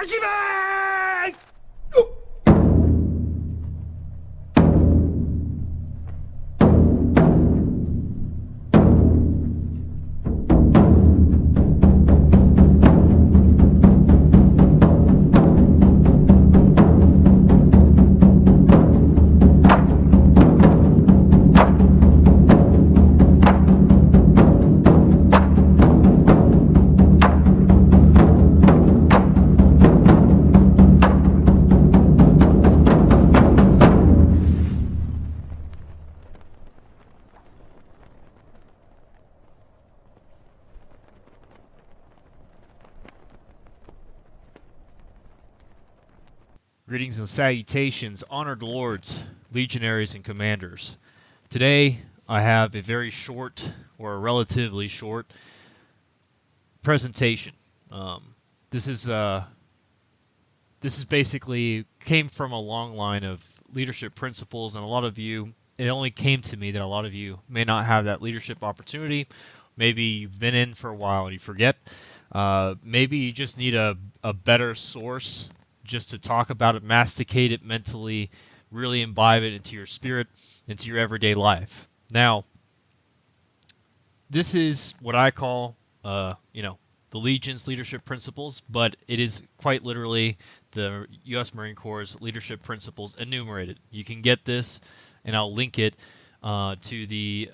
Hajime! Greetings and salutations, honored lords, legionaries, and commanders. Today, I have a very short, or a relatively short, presentation. This is basically came from a long line of leadership principles, and a lot of you, it only came to me that a lot of you may not have that leadership opportunity. Maybe you've been in for a while and you forget. Maybe you just need a better source just to talk about it, masticate it mentally, really imbibe it into your spirit, into your everyday life. Now, this is what I call, the Legion's leadership principles, but it is quite literally the U.S. Marine Corps' leadership principles enumerated. You can get this, and I'll link it to the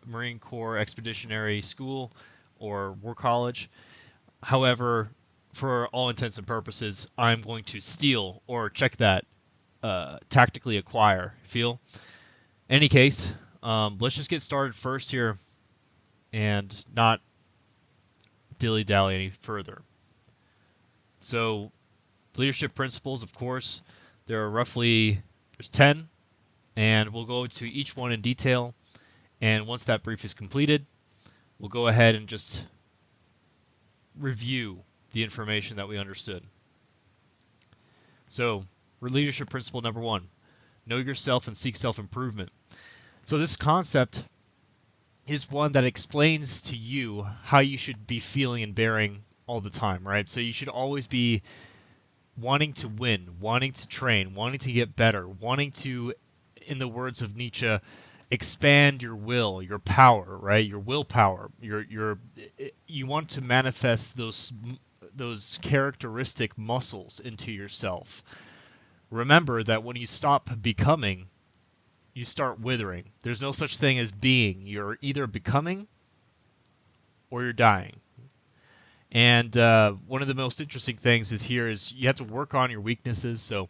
Marine Corps Expeditionary School or War College. However, for all intents and purposes, I'm going to steal or check that tactically acquire. Feel? Any case, let's just get started first here and not dilly-dally any further. So, leadership principles, of course, there's 10, and we'll go to each one in detail. And once that brief is completed, we'll go ahead and just review the information that we understood. So, leadership principle number 1, know yourself and seek self-improvement. So this concept is one that explains to you how you should be feeling and bearing all the time, right? So you should always be wanting to win, wanting to train, wanting to get better, wanting to, in the words of Nietzsche, expand your will, your power, right? Your willpower. You want to manifest those characteristic muscles into yourself. Remember that when you stop becoming, you start withering. There's no such thing as being. You're either becoming or you're dying. And one of the most interesting things is you have to work on your weaknesses. So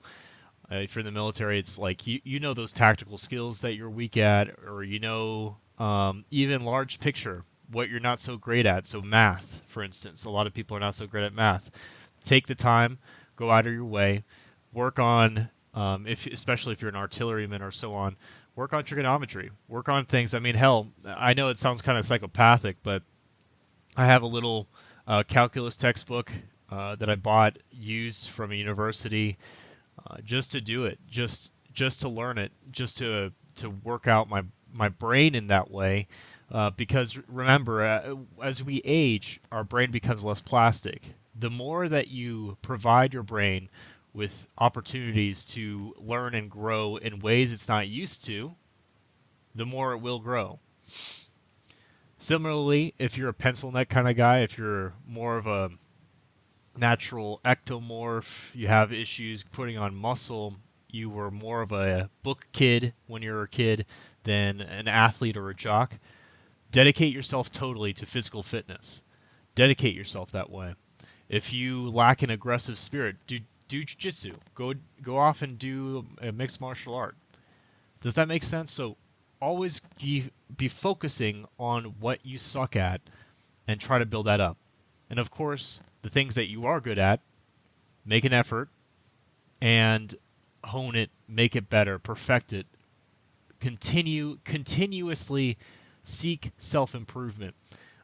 if you're in the military, it's like you know those tactical skills that you're weak at, or even large picture, what you're not so great at. So math, for instance, a lot of people are not so great at math. Take the time, go out of your way, work on, especially if you're an artilleryman or so on, work on trigonometry, work on things. I mean, hell, I know it sounds kind of psychopathic, but I have a little calculus textbook that I bought used from a university just to do it, just to learn it, just to work out my brain in that way. Because remember, as we age, our brain becomes less plastic. The more that you provide your brain with opportunities to learn and grow in ways it's not used to, the more it will grow. Similarly, if you're a pencil neck kind of guy, if you're more of a natural ectomorph, you have issues putting on muscle, you were more of a book kid when you were a kid than an athlete or a jock, dedicate yourself totally to physical fitness. Dedicate yourself that way. If you lack an aggressive spirit, do jiu-jitsu. Go off and do a mixed martial art. Does that make sense? So always be focusing on what you suck at and try to build that up. And of course, the things that you are good at, make an effort and hone it, make it better, perfect it. Continuously seek self-improvement.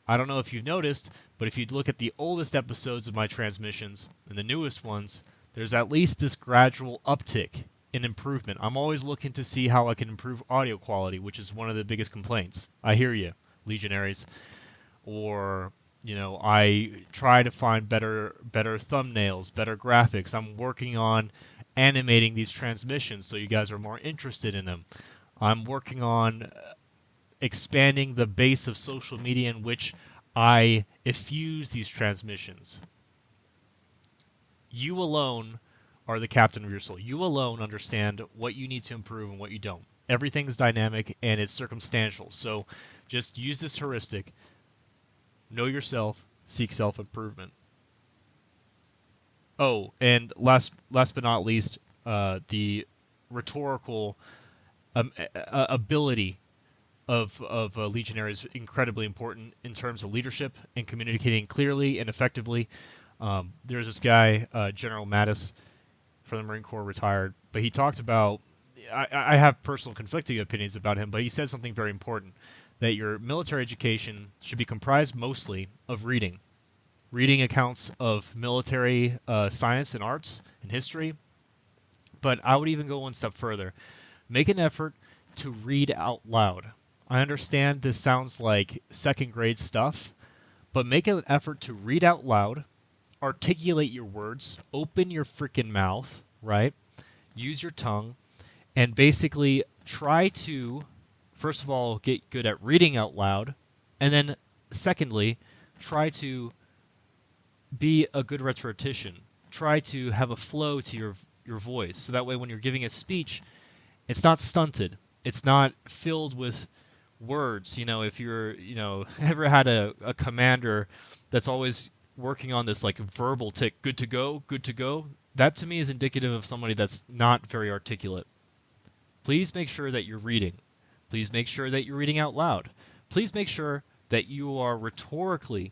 I don't know if you've noticed, but if you look at the oldest episodes of my transmissions and the newest ones, there's at least this gradual uptick in improvement. I'm always looking to see how I can improve audio quality, which is one of the biggest complaints. I hear you, Legionaries. Or I try to find better thumbnails, better graphics. I'm working on animating these transmissions so you guys are more interested in them. I'm working on expanding the base of social media in which I effuse these transmissions. You alone are the captain of your soul. You alone understand what you need to improve and what you don't. Everything's dynamic and it's circumstantial. So just use this heuristic. Know yourself, seek self-improvement. Oh, and last but not least, the rhetorical ability of Legionary is incredibly important in terms of leadership and communicating clearly and effectively. There's this guy, General Mattis, from the Marine Corps, retired, but he talked about, I have personal conflicting opinions about him, but he said something very important, that your military education should be comprised mostly of reading. Reading accounts of military science and arts and history, but I would even go one step further. Make an effort to read out loud. I understand this sounds like second grade stuff, but make an effort to read out loud, articulate your words, open your freaking mouth, right? Use your tongue, and basically try to, first of all, get good at reading out loud, and then secondly, try to be a good rhetorician. Try to have a flow to your voice, so that way when you're giving a speech, it's not stunted. It's not filled with words. If you're, ever had a commander that's always working on this like verbal tick, good to go, that to me is indicative of somebody that's not very articulate. Please make sure that you're reading. Please make sure that you're reading out loud. Please make sure that you are rhetorically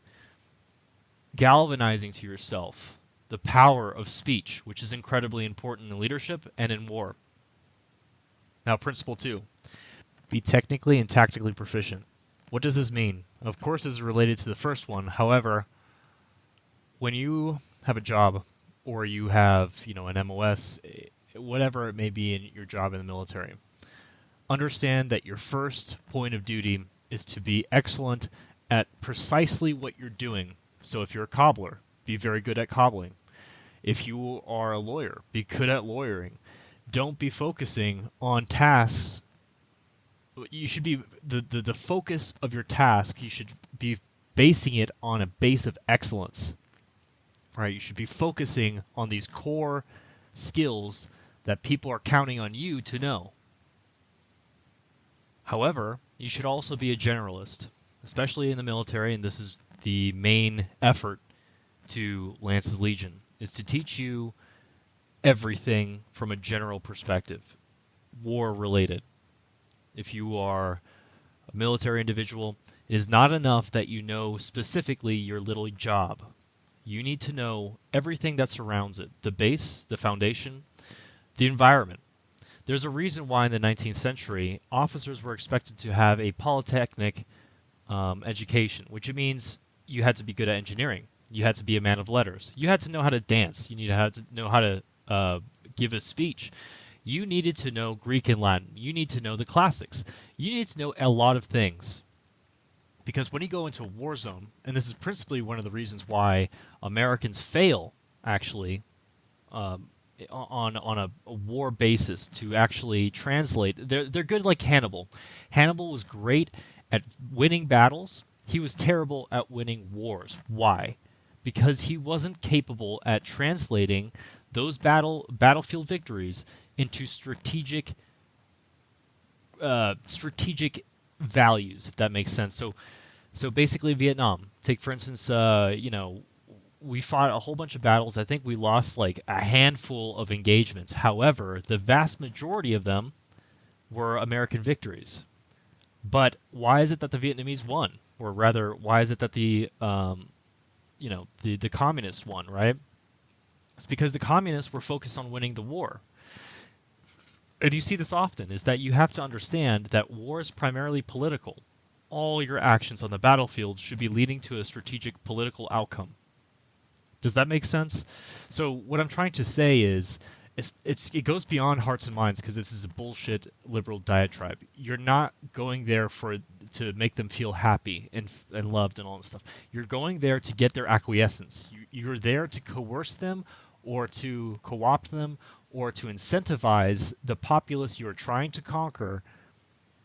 galvanizing to yourself the power of speech, which is incredibly important in leadership and in war. Now, principle 2, be technically and tactically proficient. What does this mean? Of course, this is related to the first one. However, when you have a job or you have, an MOS, whatever it may be in your job in the military, understand that your first point of duty is to be excellent at precisely what you're doing. So if you're a cobbler, be very good at cobbling. If you are a lawyer, be good at lawyering. Don't be focusing on tasks. You should be the focus of your task. You should be basing it on a base of excellence. Right? You should be focusing on these core skills that people are counting on you to know. However, you should also be a generalist, especially in the military, and this is the main effort to Lance's Legion, is to teach you everything from a general perspective, war-related. If you are a military individual, it is not enough that you know specifically your little job. You need to know everything that surrounds it, the base, the foundation, the environment. There's a reason why in the 19th century, officers were expected to have a polytechnic education, which means you had to be good at engineering. You had to be a man of letters. You had to know how to dance. You needed to know how to give a speech. You needed to know Greek and Latin. You need to know the classics. You need to know a lot of things. Because when you go into a war zone, and this is principally one of the reasons why Americans fail, actually, on a war basis to actually translate. They're good like Hannibal. Hannibal was great at winning battles. He was terrible at winning wars. Why? Because he wasn't capable at translating those battlefield victories into strategic values, if that makes sense. So basically Vietnam. Take, for instance, we fought a whole bunch of battles. I think we lost like a handful of engagements. However, the vast majority of them were American victories. But why is it that the Vietnamese won? Or rather, why is it that the communists won, right? It's because the communists were focused on winning the war. And you see this often, is that you have to understand that war is primarily political. All your actions on the battlefield should be leading to a strategic political outcome. Does that make sense? So what I'm trying to say is, it goes beyond hearts and minds, because this is a bullshit liberal diatribe. You're not going there to make them feel happy and loved and all this stuff. You're going there to get their acquiescence. You're there to coerce them or to co-opt them or to incentivize the populace you're trying to conquer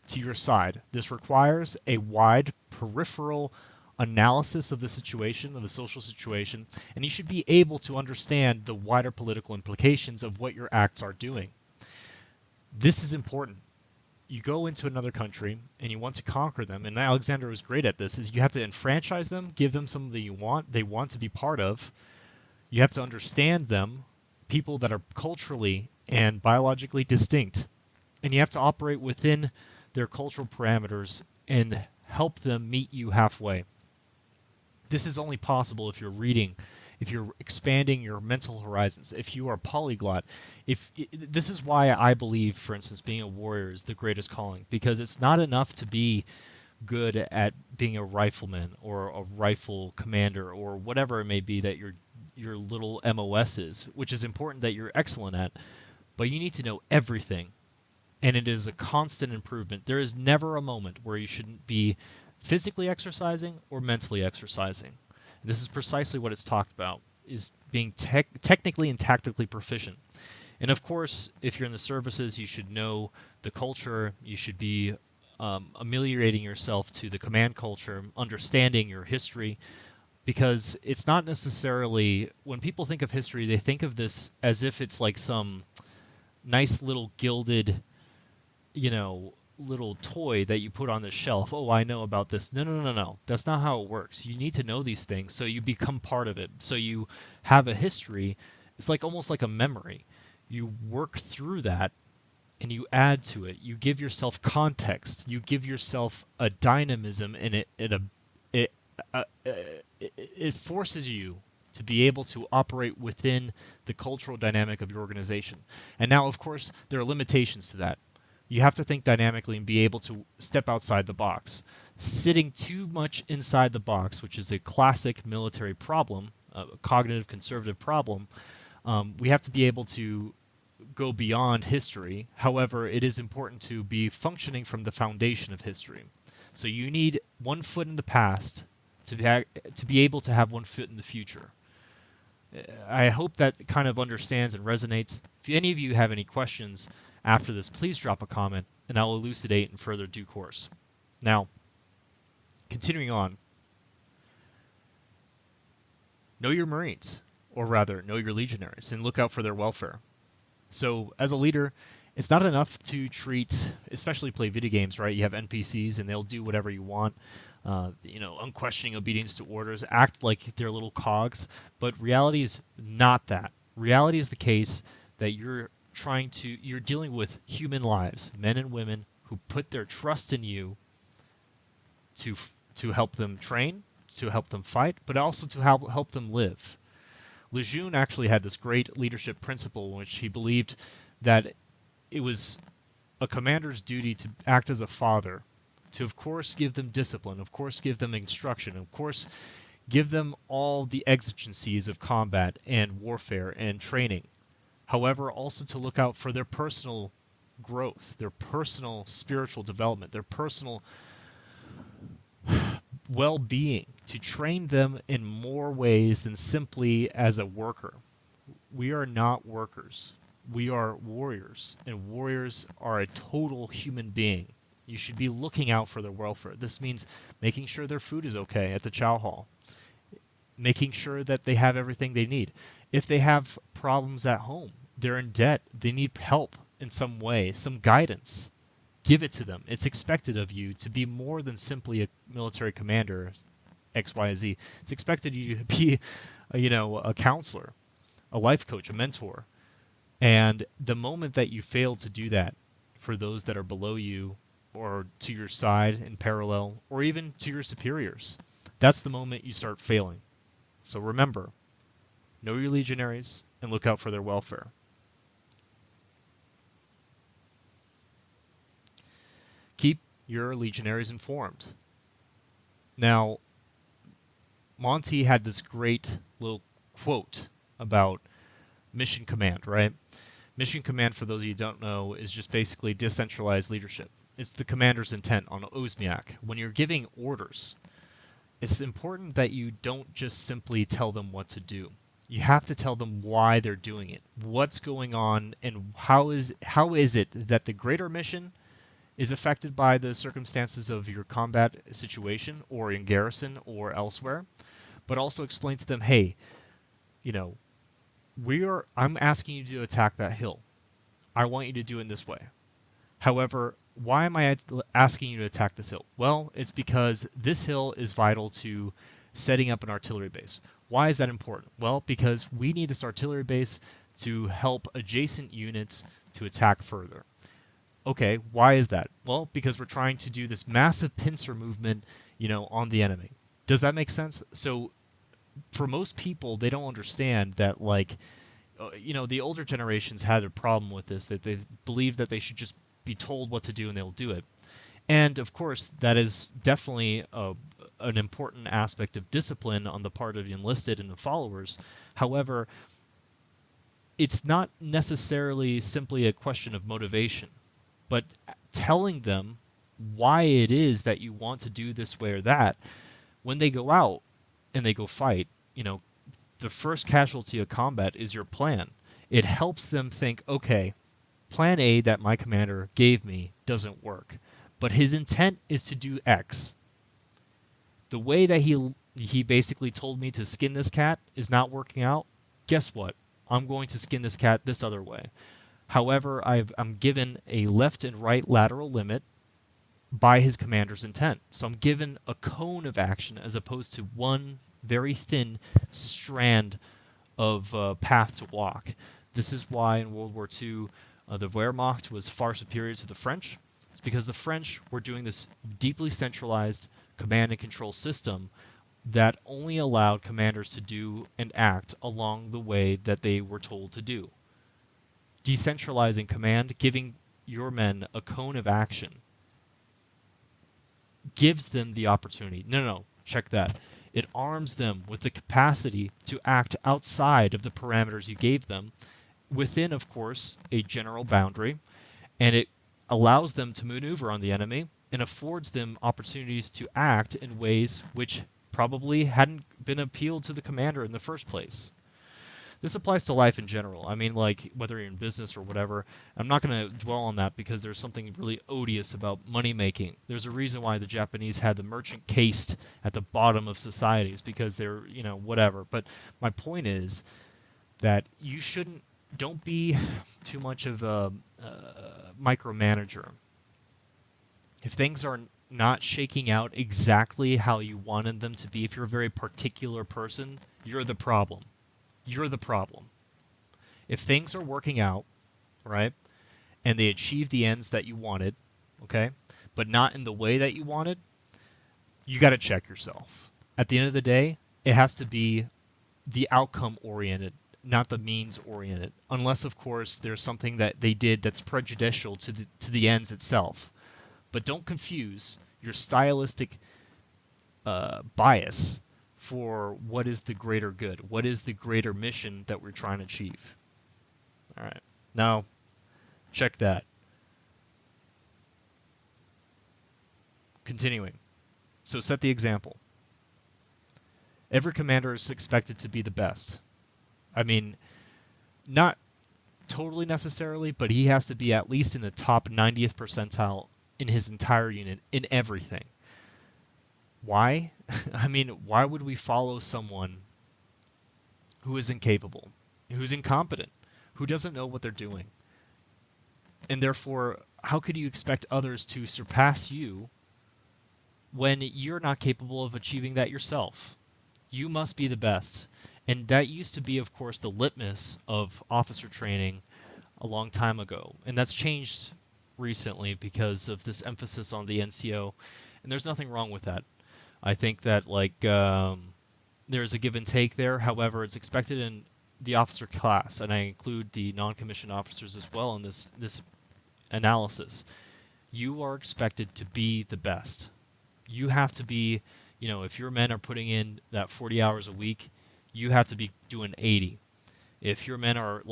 to your side. This requires a wide peripheral analysis of the situation, of the social situation, and you should be able to understand the wider political implications of what your acts are doing. This is important. You go into another country and you want to conquer them, and Alexander was great at this, is you have to enfranchise them, give them something that they want to be part of. You have to understand them, people that are culturally and biologically distinct, and you have to operate within their cultural parameters and help them meet you halfway. This is only possible if you're reading, if you're expanding your mental horizons, if you are polyglot. This is why I believe, for instance, being a warrior is the greatest calling, because it's not enough to be good at being a rifleman or a rifle commander or whatever it may be that your little MOS is, which is important that you're excellent at, but you need to know everything, and it is a constant improvement. There is never a moment where you shouldn't be physically exercising or mentally exercising. And this is precisely what it's talked about, is being technically and tactically proficient. And of course, if you're in the services, you should know the culture. You should be ameliorating yourself to the command culture, understanding your history, because it's not necessarily, when people think of history, they think of this as if it's like some nice little gilded, little toy that you put on the shelf. Oh, I know about this. No. That's not how it works. You need to know these things so you become part of it. So you have a history. It's like almost like a memory. You work through that and you add to it. You give yourself context. You give yourself a dynamism, and it forces you to be able to operate within the cultural dynamic of your organization. And now, of course, there are limitations to that. You have to think dynamically and be able to step outside the box. Sitting too much inside the box, which is a classic military problem, a cognitive conservative problem, we have to be able to go beyond history. However, it is important to be functioning from the foundation of history. So you need one foot in the past to be able to have one foot in the future. I hope that kind of understands and resonates. If any of you have any questions after this, please drop a comment, and I'll elucidate in further due course. Now, continuing on, know your Marines, or rather, know your Legionaries, and look out for their welfare. So, as a leader, it's not enough to treat, especially play video games, right? You have NPCs, and they'll do whatever you want. Unquestioning obedience to orders, act like they're little cogs, but reality is not that. Reality is the case that you're dealing with human lives, men and women who put their trust in you to help them train, to help them fight, but also to help them live. Lejeune actually had this great leadership principle in which he believed that it was a commander's duty to act as a father, to of course give them discipline, of course give them instruction, of course give them all the exigencies of combat and warfare and training. However, also to look out for their personal growth, their personal spiritual development, their personal well-being, to train them in more ways than simply as a worker. We are not workers. We are warriors, and warriors are a total human being. You should be looking out for their welfare. This means making sure their food is okay at the chow hall, making sure that they have everything they need. If they have problems at home, they're in debt, they need help in some way, some guidance, give it to them. It's expected of you to be more than simply a military commander, X, Y, Z. It's expected of you to be, a counselor, a life coach, a mentor. And the moment that you fail to do that for those that are below you or to your side in parallel or even to your superiors, that's the moment you start failing. So remember, know your legionaries and look out for their welfare. Keep your legionaries informed. Now, Monty had this great little quote about mission command, right? Mission command, for those of you who don't know, is just basically decentralized leadership. It's the commander's intent on Osmiak. When you're giving orders, it's important that you don't just simply tell them what to do. You have to tell them why they're doing it, what's going on, and how is it that the greater mission is affected by the circumstances of your combat situation or in garrison or elsewhere. But also explain to them, hey, you know, I'm asking you to attack that hill. I want you to do it in this way. However, why am I asking you to attack this hill? Well, it's because this hill is vital to setting up an artillery base. Why is that important? Well, because we need this artillery base to help adjacent units to attack further. Okay, why is that? Well, because we're trying to do this massive pincer movement, on the enemy. Does that make sense? So, for most people, they don't understand that, the older generations had a problem with this, that they believe that they should just be told what to do and they'll do it. And, of course, that is definitely an important aspect of discipline on the part of the enlisted and the followers. However, it's not necessarily simply a question of motivation, but telling them why it is that you want to do this way or that. When they go out and they go fight, the first casualty of combat is your plan. It helps them think, okay, plan A that my commander gave me doesn't work, but his intent is to do X. The way that he basically told me to skin this cat is not working out. Guess what? I'm going to skin this cat this other way. However, I'm given a left and right lateral limit by his commander's intent. So I'm given a cone of action as opposed to one very thin strand of path to walk. This is why in World War II the Wehrmacht was far superior to the French. It's because the French were doing this deeply centralized command and control system that only allowed commanders to do and act along the way that they were told to do. Decentralizing command, giving your men a cone of action, gives them the opportunity. No, check that. It arms them with the capacity to act outside of the parameters you gave them, within, of course, a general boundary, and it allows them to maneuver on the enemy and affords them opportunities to act in ways which probably hadn't been appealed to the commander in the first place. This applies to life in general. I mean, whether you're in business or whatever. I'm not going to dwell on that because there's something really odious about money making. There's a reason why the Japanese had the merchant caste at the bottom of societies, because they're, whatever. But my point is that don't be too much of a micromanager. If things are not shaking out exactly how you wanted them to be, if you're a very particular person, you're the problem. You're the problem. If things are working out, right, and they achieve the ends that you wanted, okay, but not in the way that you wanted, you got to check yourself. At the end of the day, it has to be the outcome-oriented, not the means-oriented, unless, of course, there's something that they did that's prejudicial to the ends itself. But don't confuse your stylistic bias for what is the greater good, what is the greater mission that we're trying to achieve. All right, now check that. Continuing. So set the example. Every commander is expected to be the best. I mean, not totally necessarily, but he has to be at least in the top 90th percentile in his entire unit, in everything. Why? I mean, why would we follow someone who is incapable, who's incompetent, who doesn't know what they're doing? And therefore, how could you expect others to surpass you when you're not capable of achieving that yourself? You must be the best. And that used to be, of course, the litmus of officer training a long time ago. And that's changed recently because of this emphasis on the NCO. And there's nothing wrong with that. I think that there's a give and take there. However, it's expected in the officer class, and I include the non-commissioned officers as well in this analysis. You are expected to be the best. You have to be, if your men are putting in that 40 hours a week, you have to be doing 80. If your men are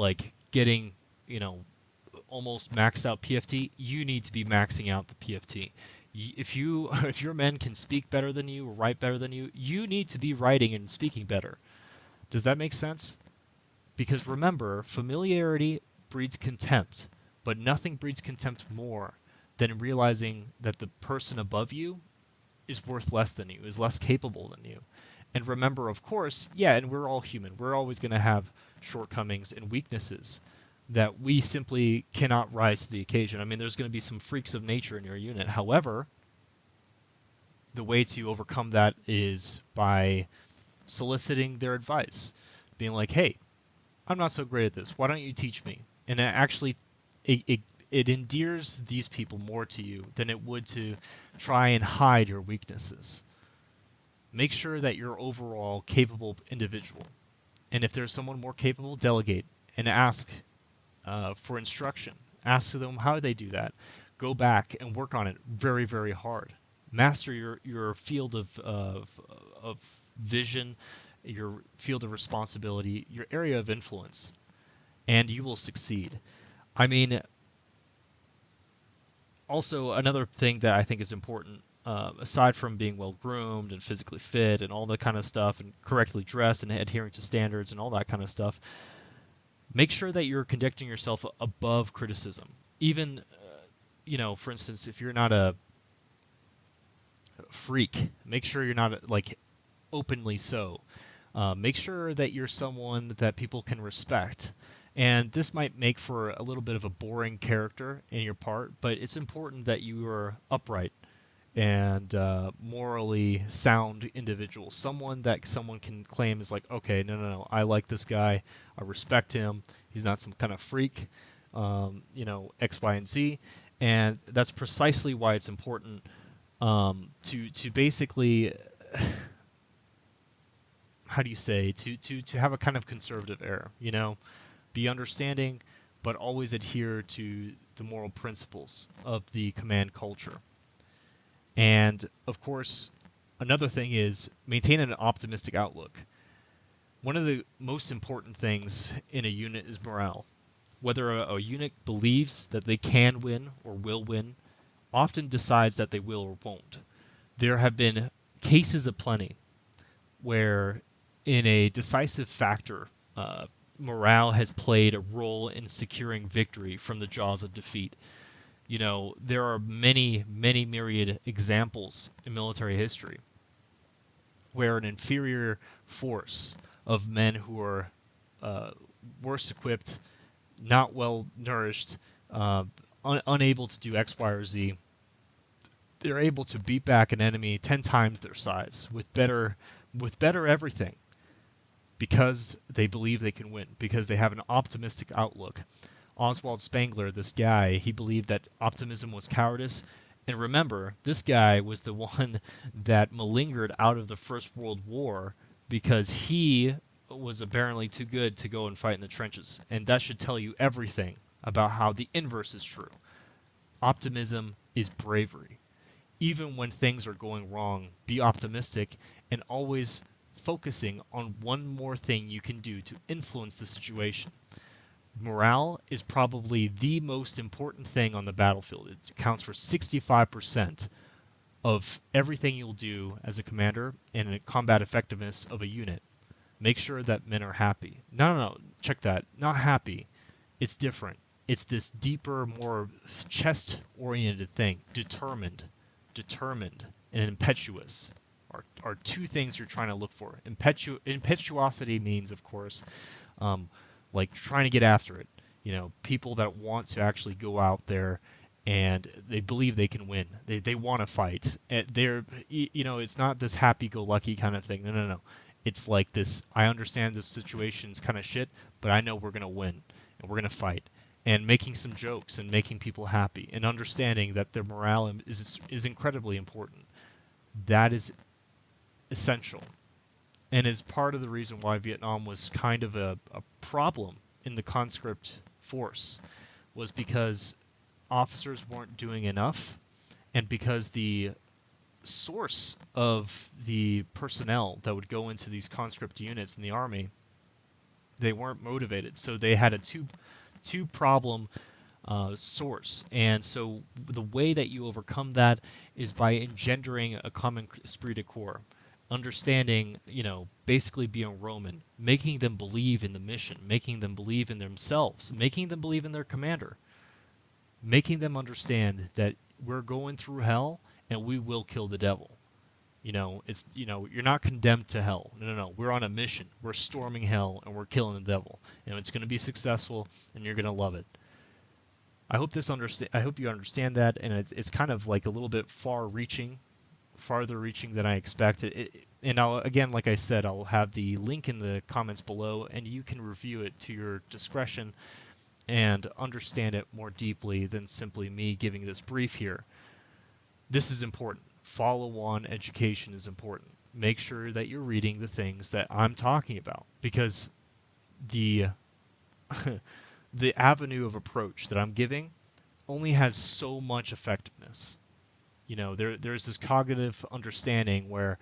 getting, almost maxed out PFT, you need to be maxing out the PFT. If your men can speak better than you, or write better than you need to be writing and speaking better. Does that make sense? Because remember, familiarity breeds contempt, but nothing breeds contempt more than realizing that the person above you is worth less than you, is less capable than you. And remember, of course, yeah, and we're all human. We're always going to have shortcomings and weaknesses that we simply cannot rise to the occasion. I mean, there's going to be some freaks of nature in your unit. However, the way to overcome that is by soliciting their advice, being like, hey, I'm not so great at this. Why don't you teach me? And it endears these people more to you than it would to try and hide your weaknesses. Make sure that you're overall capable individual. And if there's someone more capable, delegate and ask for instruction. Ask them how they do that. Go back and work on it very, very hard. Master your field of vision, your field of responsibility, your area of influence, and you will succeed. I mean, also another thing that I think is important, aside from being well-groomed and physically fit and all that kind of stuff, and correctly dressed and adhering to standards and all that kind of stuff, make sure that you're conducting yourself above criticism. Even, for instance, if you're not a freak, make sure you're not, like, openly so. Make sure that you're someone that people can respect. And this might make for a little bit of a boring character in your part, but it's important that you are upright and morally sound individual. Someone that someone can claim is like, okay, no, I like this guy. I respect him. He's not some kind of freak, X, Y, and Z. And that's precisely why it's important to basically, how do you say, to have a kind of conservative air, Be understanding, but always adhere to the moral principles of the command culture. And, of course, another thing is maintain an optimistic outlook. One of the most important things in a unit is morale. Whether a unit believes that they can win or will win, often decides that they will or won't. There have been cases aplenty where, in a decisive factor, morale has played a role in securing victory from the jaws of defeat. There are many, many myriad examples in military history where an inferior force of men who are worse equipped, not well nourished, unable to do X, Y, or Z, they're able to beat back an enemy 10 times their size with better everything, because they believe they can win, because they have an optimistic outlook. Oswald Spengler, this guy, he believed that optimism was cowardice. And remember, this guy was the one that malingered out of the First World War because he was apparently too good to go and fight in the trenches. And that should tell you everything about how the inverse is true. Optimism is bravery. Even when things are going wrong, be optimistic and always focusing on one more thing you can do to influence the situation. Morale is probably the most important thing on the battlefield. It accounts for 65% of everything you'll do as a commander and in combat effectiveness of a unit. Make sure that men are happy. No, check that. Not happy. It's different. It's this deeper, more chest-oriented thing. Determined, and impetuous are two things you're trying to look for. Impetuosity means, of course, like trying to get after it. People that want to actually go out there and they believe they can win. They want to fight. It's not this happy-go-lucky kind of thing. No. It's like this, I understand this situation's kind of shit, but I know we're going to win and we're going to fight. And making some jokes and making people happy and understanding that their morale is incredibly important. That is essential. And is part of the reason why Vietnam was kind of a problem in the conscript force, was because officers weren't doing enough, and because the source of the personnel that would go into these conscript units in the army, they weren't motivated. So they had a two problem source. And so the way that you overcome that is by engendering a common esprit de corps, understanding, basically being Roman, making them believe in the mission, making them believe in themselves, making them believe in their commander, making them understand that we're going through hell and we will kill the devil. You're not condemned to hell. No. We're on a mission. We're storming hell and we're killing the devil. And it's going to be successful and you're going to love it. I hope you understand that, and it's kind of like a little bit farther reaching than I expected. And again, like I said, I'll have the link in the comments below, and you can review it to your discretion and understand it more deeply than simply me giving this brief here. This is important. Follow-on education is important. Make sure that you're reading the things that I'm talking about, because the the avenue of approach that I'm giving only has so much effectiveness. There's this cognitive understanding where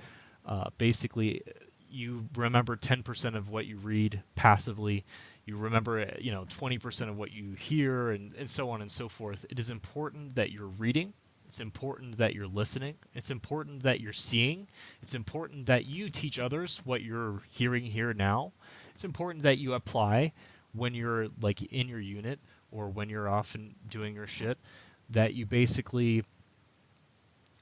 basically you remember 10% of what you read passively, you remember 20% of what you hear, and so on and so forth. It is important that you're reading. It's important that you're listening. It's important that you're seeing. It's important that you teach others what you're hearing here now. It's important that you apply when you're like in your unit or when you're off and doing your shit, that you basically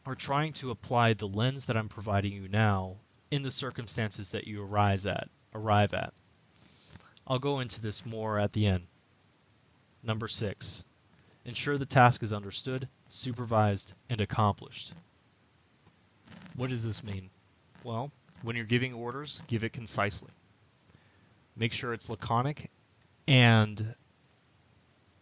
are trying to apply the lens that I'm providing you now in the circumstances that you arrive at. I'll go into this more at the end. Number 6, ensure the task is understood, supervised, and accomplished. What does this mean? Well, when you're giving orders, give it concisely. Make sure it's laconic, and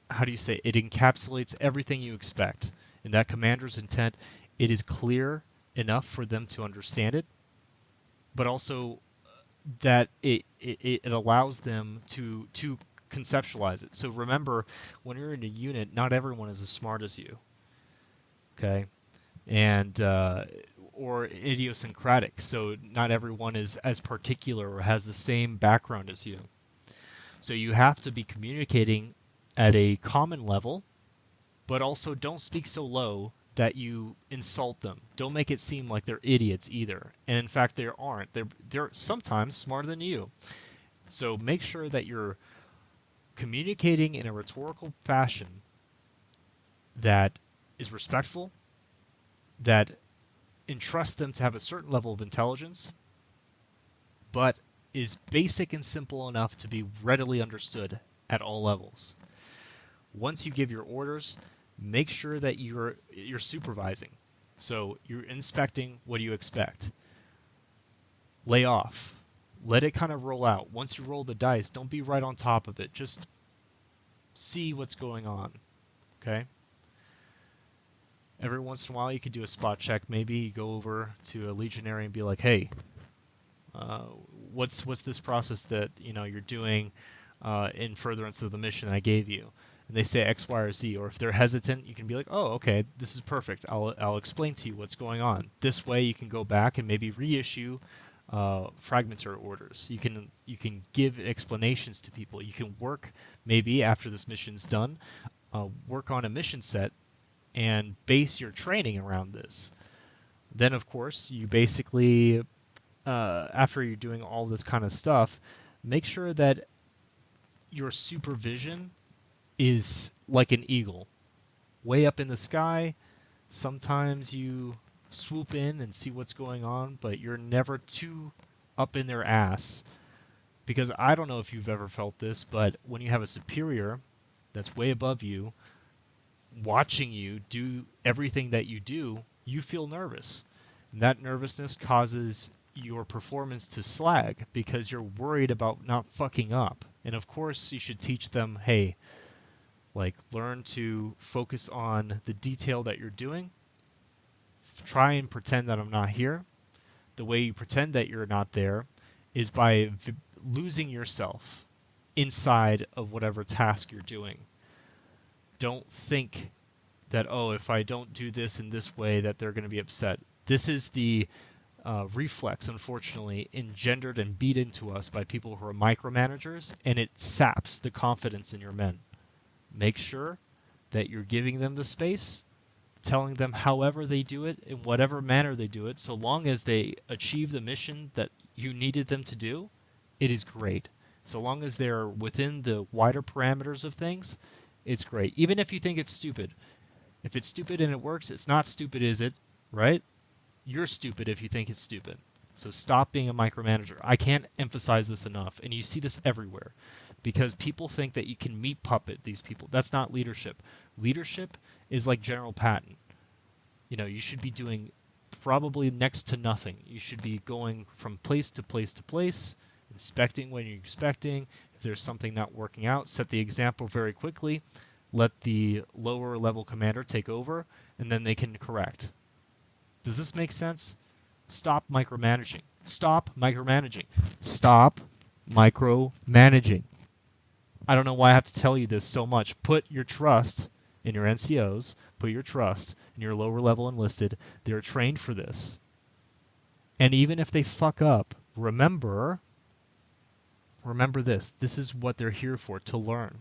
it encapsulates everything you expect. In that commander's intent, it is clear enough for them to understand it, but also that it allows them to conceptualize it. So remember, when you're in a unit, not everyone is as smart as you, okay? And or idiosyncratic, so not everyone is as particular or has the same background as you. So you have to be communicating at a common level, but also don't speak so low that you insult them. Don't make it seem like they're idiots either. And in fact, they aren't. They're sometimes smarter than you. So make sure that you're communicating in a rhetorical fashion that is respectful, that entrusts them to have a certain level of intelligence, but is basic and simple enough to be readily understood at all levels. Once you give your orders, make sure that you're supervising. So you're inspecting what you expect. Lay off. Let it kind of roll out. Once you roll the dice, don't be right on top of it. Just see what's going on. Okay? Every once in a while, you can do a spot check. Maybe you go over to a Legionary and be like, "Hey, what's this process that you're doing in furtherance of the mission I gave you?" And they say X, Y, or Z. Or if they're hesitant, you can be like, "Oh, okay, this is perfect. I'll explain to you what's going on." This way, you can go back and maybe reissue fragmentary orders. You can give explanations to people. You can work maybe after this mission's done, work on a mission set and base your training around this. Then, of course, you basically, after you're doing all this kind of stuff, make sure that your supervision is like an eagle, way up in the sky. Sometimes you swoop in and see what's going on, but you're never too up in their ass. Because I don't know if you've ever felt this, but when you have a superior that's way above you, watching you do everything that you do, you feel nervous. And that nervousness causes your performance to slag because you're worried about not fucking up. And of course, you should teach them, hey, learn to focus on the detail that you're doing. Try and pretend that I'm not here. The way you pretend that you're not there is by losing yourself inside of whatever task you're doing. Don't think that, if I don't do this in this way, that they're going to be upset. This is the reflex, unfortunately, engendered and beat into us by people who are micromanagers, and it saps the confidence in your men. Make sure that you're giving them the space, telling them however they do it, in whatever manner they do it, so long as they achieve the mission that you needed them to do, it is great. So long as they're within the wider parameters of things, it's great. Even if you think it's stupid. If it's stupid and it works, it's not stupid, is it? Right? You're stupid if you think it's stupid. So stop being a micromanager. I can't emphasize this enough, and you see this everywhere. Because people think that you can meat puppet these people. That's not leadership. Leadership is like General Patton. You should be doing probably next to nothing. You should be going from place to place to place, inspecting when you're inspecting. If there's something not working out, set the example very quickly. Let the lower level commander take over, and then they can correct. Does this make sense? Stop micromanaging. Stop micromanaging. Stop micromanaging. I don't know why I have to tell you this so much. Put your trust in your NCOs. Put your trust in your lower level enlisted. They're trained for this. And even if they fuck up, remember this. This is what they're here for, to learn.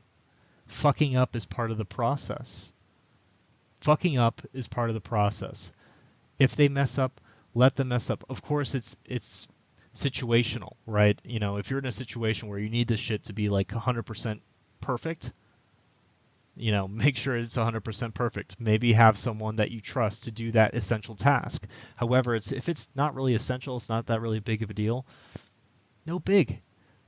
Fucking up is part of the process. Fucking up is part of the process. If they mess up, let them mess up. Of course, it's situational, right? If you're in a situation where you need this shit to be like 100% perfect, make sure it's 100% perfect. Maybe have someone that you trust to do that essential task. However, if it's not really essential, it's not that really big of a deal. No big.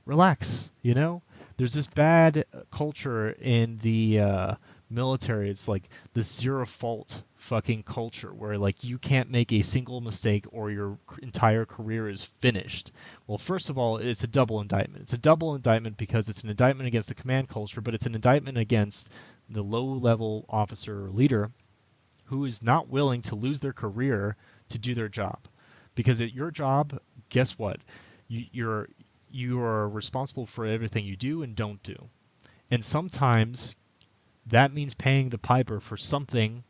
Relax, There's this bad culture in the military. It's like the zero fault fucking culture where like you can't make a single mistake or your entire career is finished. Well, first of all, it's a double indictment. It's a double indictment because it's an indictment against the command culture, but it's an indictment against the low-level officer or leader who is not willing to lose their career to do their job. Because at your job, guess what? You are responsible for everything you do and don't do. And sometimes that means paying the piper for something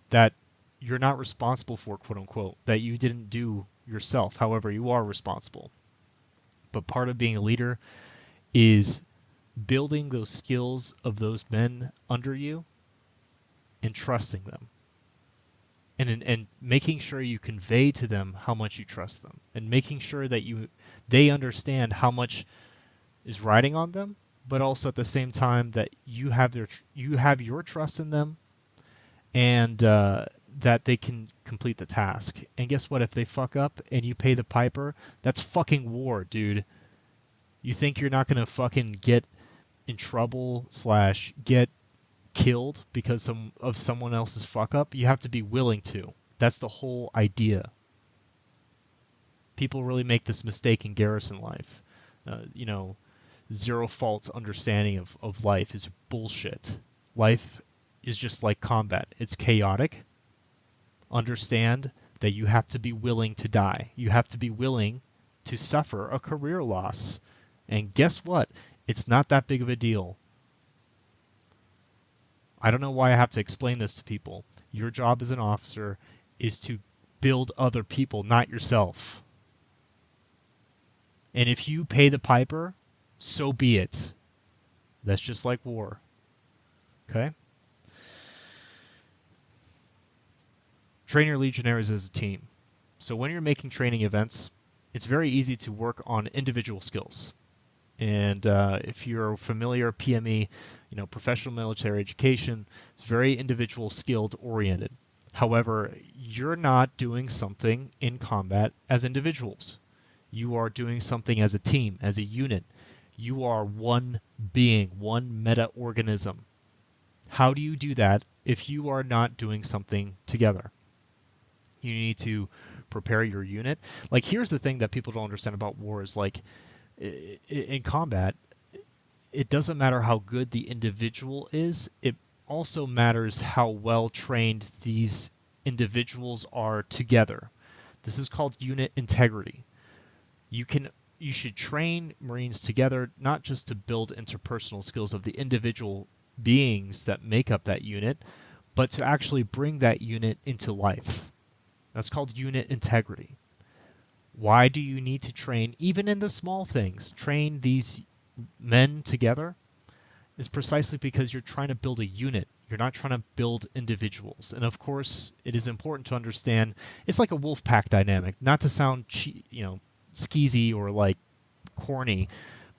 that you're not responsible for, quote unquote, that you didn't do yourself. However, you are responsible. But part of being a leader is building those skills of those men under you and trusting them. And making sure you convey to them how much you trust them. And making sure that they understand how much is riding on them, but also at the same time that you have your trust in them, and that they can complete the task. And guess what? If they fuck up and you pay the piper, that's fucking war, dude. You think you're not gonna fucking get in trouble / get killed because of someone else's fuck up? You have to be willing to. That's the whole idea. People really make this mistake in garrison life. Zero fault understanding of life is bullshit. Life is just like combat. It's chaotic. Understand that you have to be willing to die. You have to be willing to suffer a career loss. And guess what? It's not that big of a deal. I don't know why I have to explain this to people. Your job as an officer is to build other people, not yourself. And if you pay the piper, so be it. That's just like war. Okay? Train your legionaries as a team. So when you're making training events, it's very easy to work on individual skills. And if you're familiar, PME, professional military education, it's very individual skilled oriented. However, you're not doing something in combat as individuals. You are doing something as a team, as a unit. You are one being, one meta-organism. How do you do that if you are not doing something together? You need to prepare your unit. Like, here's the thing that people don't understand about war is, like, in combat, it doesn't matter how good the individual is. It also matters how well trained these individuals are together. This is called unit integrity. You should train Marines together, not just to build interpersonal skills of the individual beings that make up that unit, but to actually bring that unit into life. That's called unit integrity. Why do you need to train, even in the small things, train these men together? Is precisely because you're trying to build a unit. You're not trying to build individuals. And of course, it is important to understand it's like a wolf pack dynamic. Not to sound skeezy or like corny,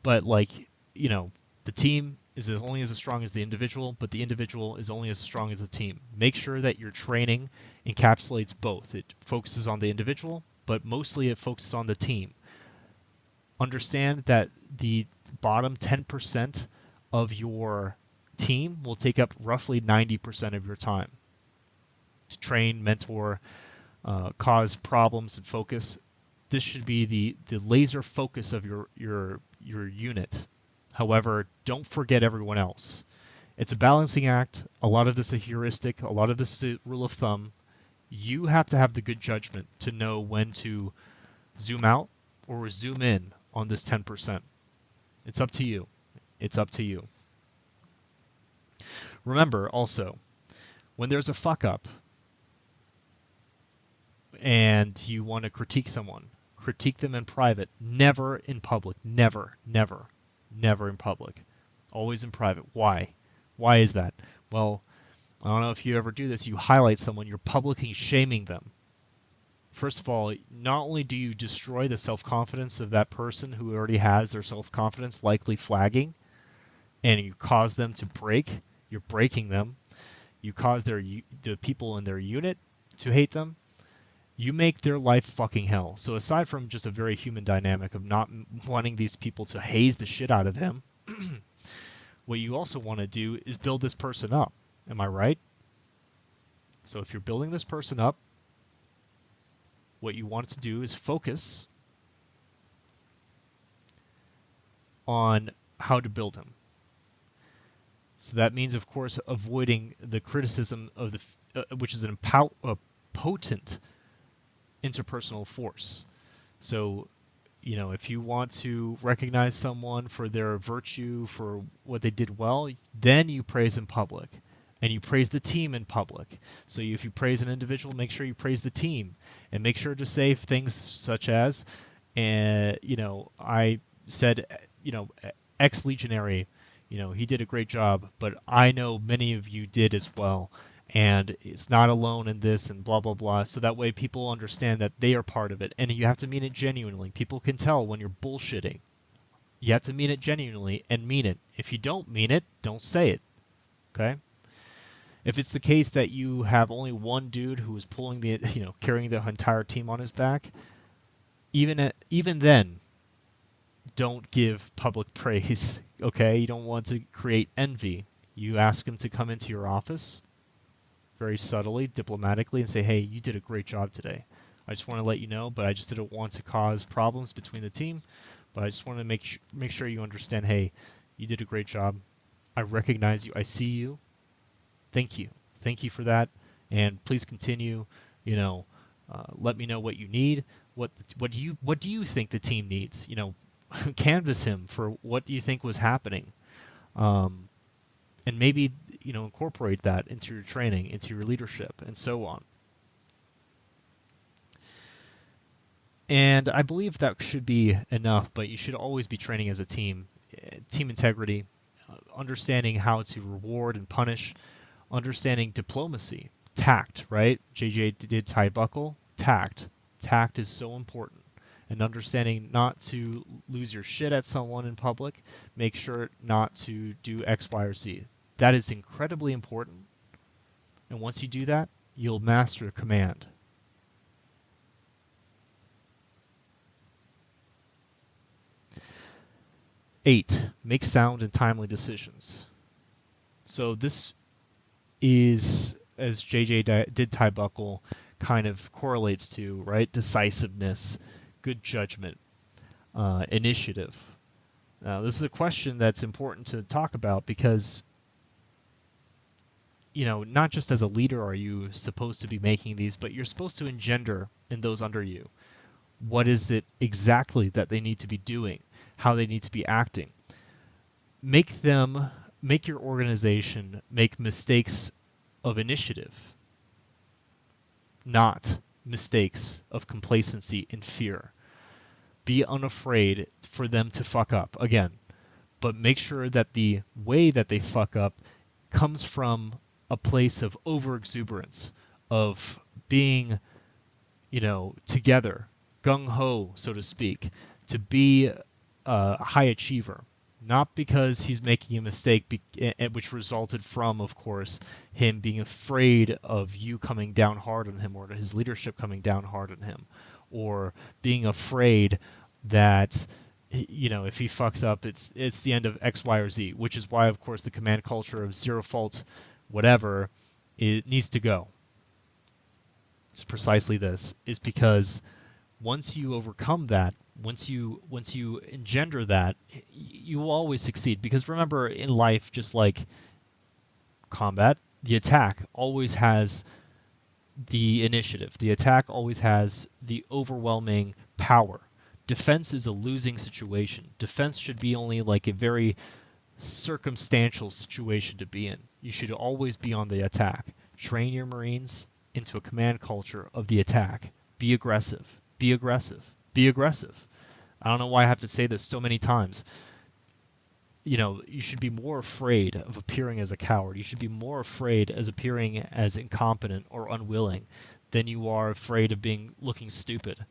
but like, the team is only as strong as the individual, but the individual is only as strong as the team. Make sure that your training encapsulates both. It focuses on the individual, but mostly it focuses on the team. Understand that the bottom 10% of your team will take up roughly 90% of your time. To train, mentor, cause problems, and focus. This should be the laser focus of your unit. However, don't forget everyone else. It's a balancing act. A lot of this is a heuristic. A lot of this is a rule of thumb. You have to have the good judgment to know when to zoom out or zoom in on this 10%. It's up to you. It's up to you. Remember also, when there's a fuck up and you want to critique someone, critique them in private, never in public. Never in public. Always in private. Why? Why is that? Well, I don't know if you ever do this. You highlight someone, you're publicly shaming them. First of all, not only do you destroy the self-confidence of that person who already has their self-confidence likely flagging, and you cause them to break, you're breaking them. You cause the people in their unit to hate them. You make their life fucking hell. So aside from just a very human dynamic of not wanting these people to haze the shit out of him, what you also want to do is build this person up. Am I right? So if you're building this person up, what you want to do is focus on how to build him. So that means, of course, avoiding the criticism of which is a potent interpersonal force. So, if you want to recognize someone for their virtue, for what they did well, then you praise in public. And you praise the team in public. So if you praise an individual, make sure you praise the team. And make sure to say things such as, I said, ex-Legionary, he did a great job, but I know many of you did as well. And it's not alone in this and blah, blah, blah. So that way people understand that they are part of it. And you have to mean it genuinely. People can tell when you're bullshitting. You have to mean it genuinely and mean it. If you don't mean it, don't say it. Okay? If it's the case that you have only one dude who is pulling carrying the entire team on his back, even then, don't give public praise. Okay? You don't want to create envy. You ask him to come into your office very subtly, diplomatically, and say, hey, you did a great job today. I just want to let you know, but I just didn't want to cause problems between the team. But I just want to make sure you understand, hey, you did a great job. I recognize you. I see you. Thank you. Thank you for that. And please continue. Let me know what you need. What do you think the team needs? Canvas him for what you think was happening. And maybe, incorporate that into your training, into your leadership, and so on. And I believe that should be enough, but you should always be training as a team. Team integrity, understanding how to reward and punish, understanding diplomacy, tact, right? JJ did tie buckle, tact. Tact is so important. And understanding not to lose your shit at someone in public, make sure not to do X, Y, or Z. That is incredibly important. And once you do that, you'll master command. Eight, make sound and timely decisions. So this is, as JJ did tie buckle, kind of correlates to, right? Decisiveness, good judgment, initiative. Now, this is a question that's important to talk about because, not just as a leader are you supposed to be making these, but you're supposed to engender in those under you. What is it exactly that they need to be doing? How they need to be acting? Make your organization make mistakes of initiative, not mistakes of complacency and fear. Be unafraid for them to fuck up, again, but make sure that the way that they fuck up comes from a place of overexuberance, of being, together, gung-ho, so to speak, to be a high achiever. Not because he's making a mistake, which resulted from, of course, him being afraid of you coming down hard on him, or his leadership coming down hard on him, or being afraid that, if he fucks up, it's the end of X, Y, or Z, which is why, of course, the command culture of zero fault, whatever, it needs to go. It's precisely this, is because once you overcome that, once you engender that, you will always succeed. Because remember, in life, just like combat, the attack always has the initiative. The attack always has the overwhelming power. Defense is a losing situation. Defense should be only like a very circumstantial situation to be in. You should always be on the attack. Train your Marines into a command culture of the attack. Be aggressive. Be aggressive. Be aggressive. I don't know why I have to say this so many times. You should be more afraid of appearing as a coward. You should be more afraid as appearing as incompetent or unwilling than you are afraid of looking stupid.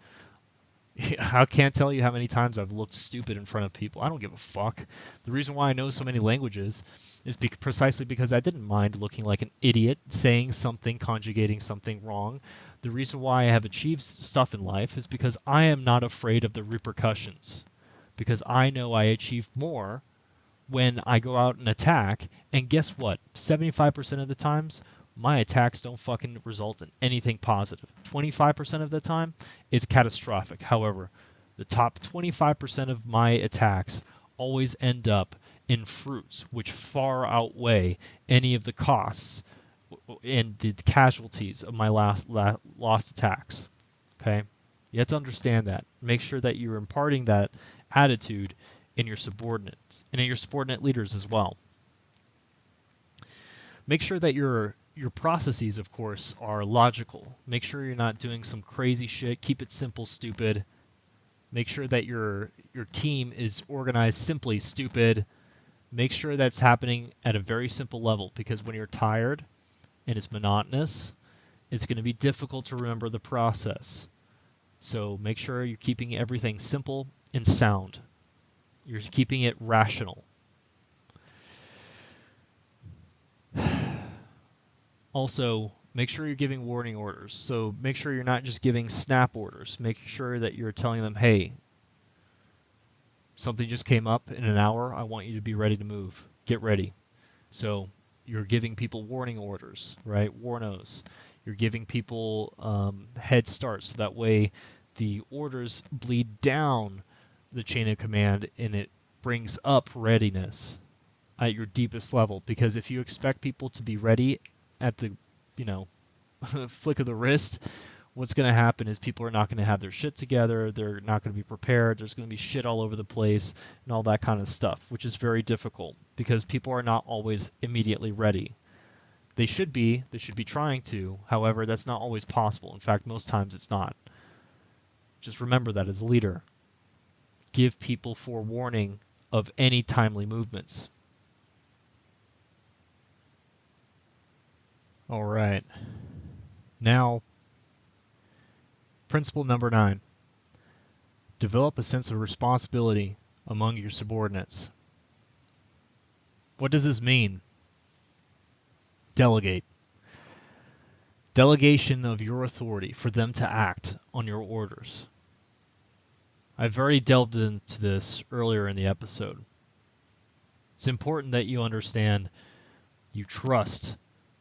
I can't tell you how many times I've looked stupid in front of people. I don't give a fuck. The reason why I know so many languages is precisely because I didn't mind looking like an idiot, saying something, conjugating something wrong. The reason why I have achieved stuff in life is because I am not afraid of the repercussions. Because I know I achieve more when I go out and attack, and guess what? 75% of the times, my attacks don't fucking result in anything positive. 25% of the time, it's catastrophic. However, the top 25% of my attacks always end up in fruits, which far outweigh any of the costs and the casualties of my lost attacks. Okay? You have to understand that. Make sure that you're imparting that attitude in your subordinates and in your subordinate leaders as well. Make sure that your processes, of course, are logical. Make sure you're not doing some crazy shit. Keep it simple, stupid. Make sure that your team is organized simply, stupid. Make sure that's happening at a very simple level, because when you're tired and it's monotonous, it's going to be difficult to remember the process. So make sure you're keeping everything simple and sound. You're keeping it rational. Also, make sure you're giving warning orders. So make sure you're not just giving snap orders. Make sure that you're telling them, hey, something just came up in an hour. I want you to be ready to move. Get ready. So you're giving people warning orders, right? Warnos. You're giving people head starts, so that way the orders bleed down the chain of command and it brings up readiness at your deepest level. Because if you expect people to be ready at the, flick of the wrist, what's going to happen is people are not going to have their shit together. They're not going to be prepared. There's going to be shit all over the place and all that kind of stuff, which is very difficult because people are not always immediately ready. They should be trying to. However, that's not always possible. In fact, most times it's not. Just remember that as a leader. Give people forewarning of any timely movements. All right. Now, principle number 9. Develop a sense of responsibility among your subordinates. What does this mean? Delegate. Delegation of your authority for them to act on your orders. I've already delved into this earlier in the episode. It's important that you understand, you trust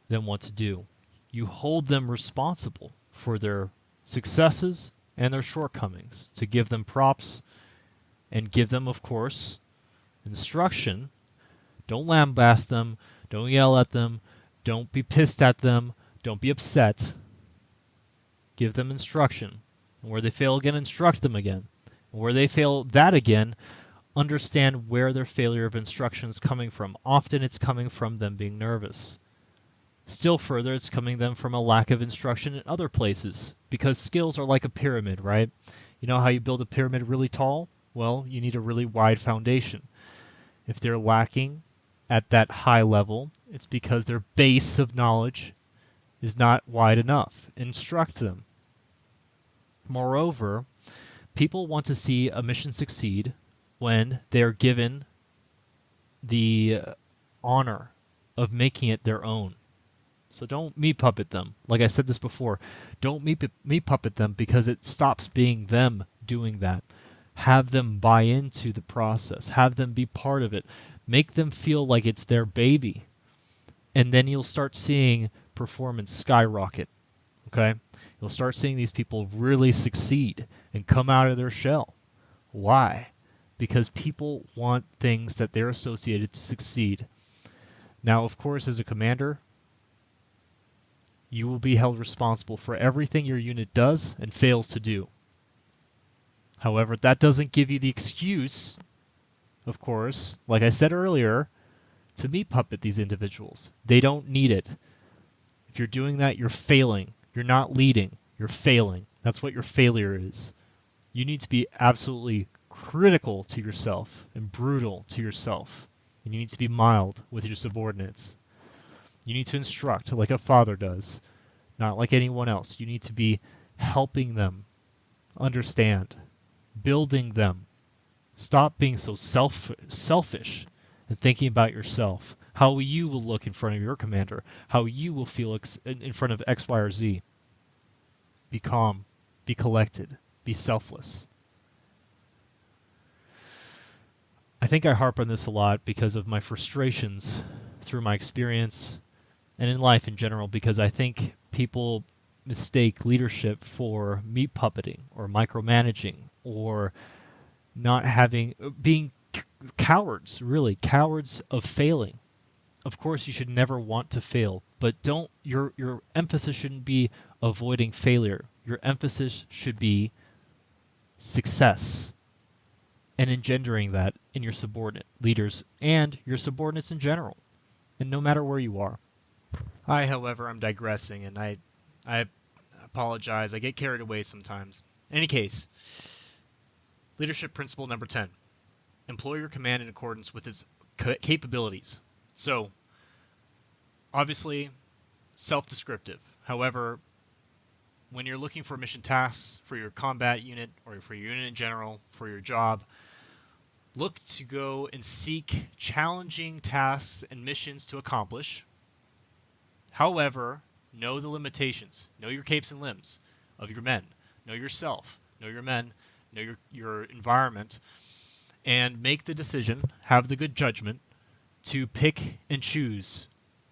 them what to do. You hold them responsible for their successes and their shortcomings, to give them props and give them, of course, instruction. Don't lambast them. Don't yell at them. Don't be pissed at them. Don't be upset. Give them instruction. And where they fail again, instruct them again. And where they fail that again, understand where their failure of instruction is coming from. Often it's coming from them being nervous. Still further, it's coming them from a lack of instruction in other places. Because skills are like a pyramid, right? You know how you build a pyramid really tall? Well, you need a really wide foundation. If they're lacking at that high level, it's because their base of knowledge is not wide enough. Instruct them. Moreover, people want to see a mission succeed when they're given the honor of making it their own. So don't meat puppet them. Like I said this before, don't meat puppet them, because it stops being them doing that. Have them buy into the process. Have them be part of it. Make them feel like it's their baby. And then you'll start seeing performance skyrocket. Okay? You'll start seeing these people really succeed and come out of their shell. Why? Because people want things that they're associated to succeed. Now, of course, as a commander, you will be held responsible for everything your unit does and fails to do. However, that doesn't give you the excuse, of course, like I said earlier, to meat puppet these individuals. They don't need it. If you're doing that, you're failing. You're not leading. You're failing. That's what your failure is. You need to be absolutely critical to yourself and brutal to yourself. And you need to be mild with your subordinates. You need to instruct like a father does, not like anyone else. You need to be helping them understand, building them. Stop being so selfish and thinking about yourself, how you will look in front of your commander, how you will feel in front of X, Y, or Z. Be calm, be collected, be selfless. I think I harp on this a lot because of my frustrations through my experience and in life in general, because I think people mistake leadership for meat puppeting or micromanaging or being cowards, really, cowards of failing. Of course, you should never want to fail, but your emphasis shouldn't be avoiding failure. Your emphasis should be success and engendering that in your subordinate leaders and your subordinates in general, and no matter where you are. However, I'm digressing, and I apologize. I get carried away sometimes. In any case, leadership principle number 10. Employ your command in accordance with its capabilities. So, obviously, self-descriptive. However, when you're looking for mission tasks for your combat unit or for your unit in general, for your job, look to go and seek challenging tasks and missions to accomplish. However, know the limitations. Know your capes and limbs of your men. Know yourself. Know your men. Know your environment. And make the decision, have the good judgment, to pick and choose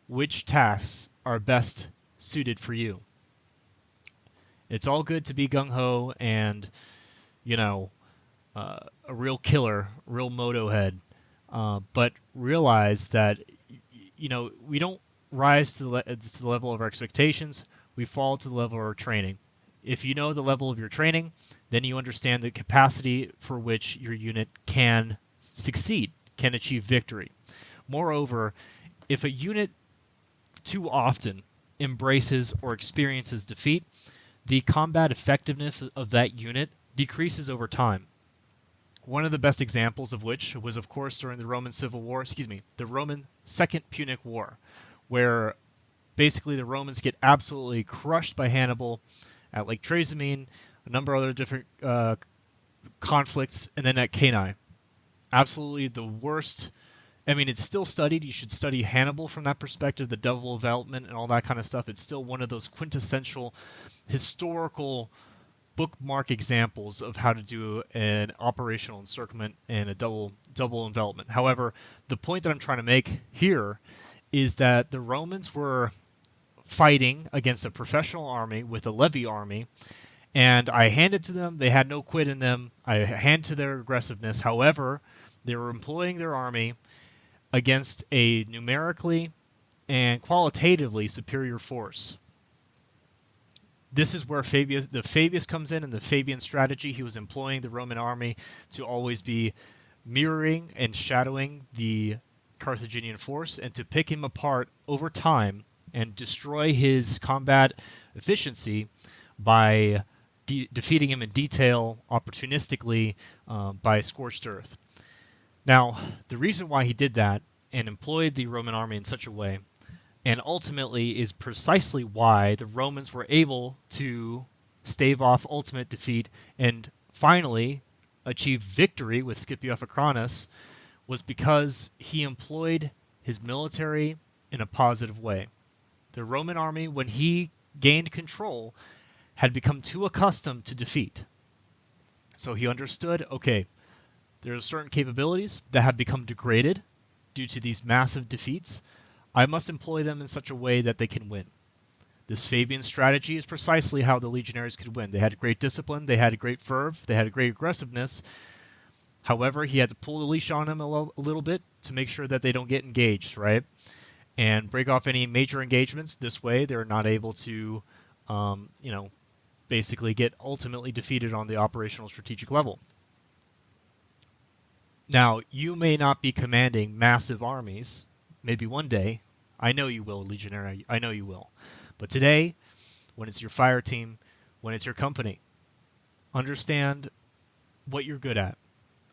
which tasks are best suited for you. It's all good to be gung-ho and, a real killer, real moto head, but realize that, we don't rise to the level of our expectations. We fall to the level of our training. If you know the level of your training, then you understand the capacity for which your unit can succeed, can achieve victory. Moreover, if a unit too often embraces or experiences defeat, the combat effectiveness of that unit decreases over time. One of the best examples of which was, of course, during the Roman the Roman Second Punic War, where basically the Romans get absolutely crushed by Hannibal at Lake Trasimene, a number of other different conflicts, and then at Cannae. Absolutely the worst. I mean, it's still studied. You should study Hannibal from that perspective, the double development and all that kind of stuff. It's still one of those quintessential historical bookmark examples of how to do an operational encirclement and a double envelopment. However, the point that I'm trying to make here is that the Romans were fighting against a professional army with a levy army, and I handed to them. They had no quit in them. I hand to their aggressiveness. However, they were employing their army against a numerically and qualitatively superior force. This is where the Fabius comes in, and the Fabian strategy. He was employing the Roman army to always be mirroring and shadowing the Carthaginian force, and to pick him apart over time and destroy his combat efficiency by defeating him in detail, opportunistically, by scorched earth. Now, the reason why he did that, and employed the Roman army in such a way, and ultimately is precisely why the Romans were able to stave off ultimate defeat and finally achieve victory with Scipio Africanus, was because he employed his military in a positive way. The Roman army, when he gained control, had become too accustomed to defeat. So he understood, okay, there are certain capabilities that have become degraded due to these massive defeats. I must employ them in such a way that they can win. This Fabian strategy is precisely how the legionaries could win. They had great discipline, they had great verve, they had great aggressiveness. However, he had to pull the leash on them a little bit to make sure that they don't get engaged, right? And break off any major engagements. This way, they're not able to, basically get ultimately defeated on the operational strategic level. Now, you may not be commanding massive armies. Maybe one day. I know you will, Legionary. I know you will. But today, when it's your fire team, when it's your company, understand what you're good at.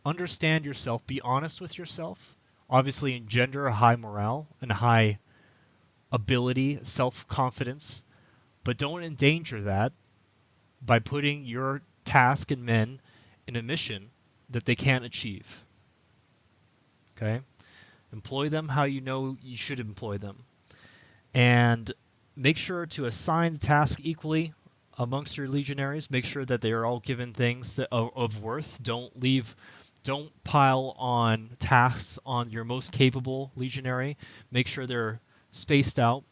Understand yourself. Be honest with yourself. Obviously, engender a high morale and a high ability, self-confidence. But don't endanger that by putting your task and men in a mission that they can't achieve. Okay? Employ them how you know you should employ them. And make sure to assign the task equally amongst your legionaries. Make sure that they are all given things that of worth. Don't pile on tasks on your most capable legionary. Make sure they're spaced out.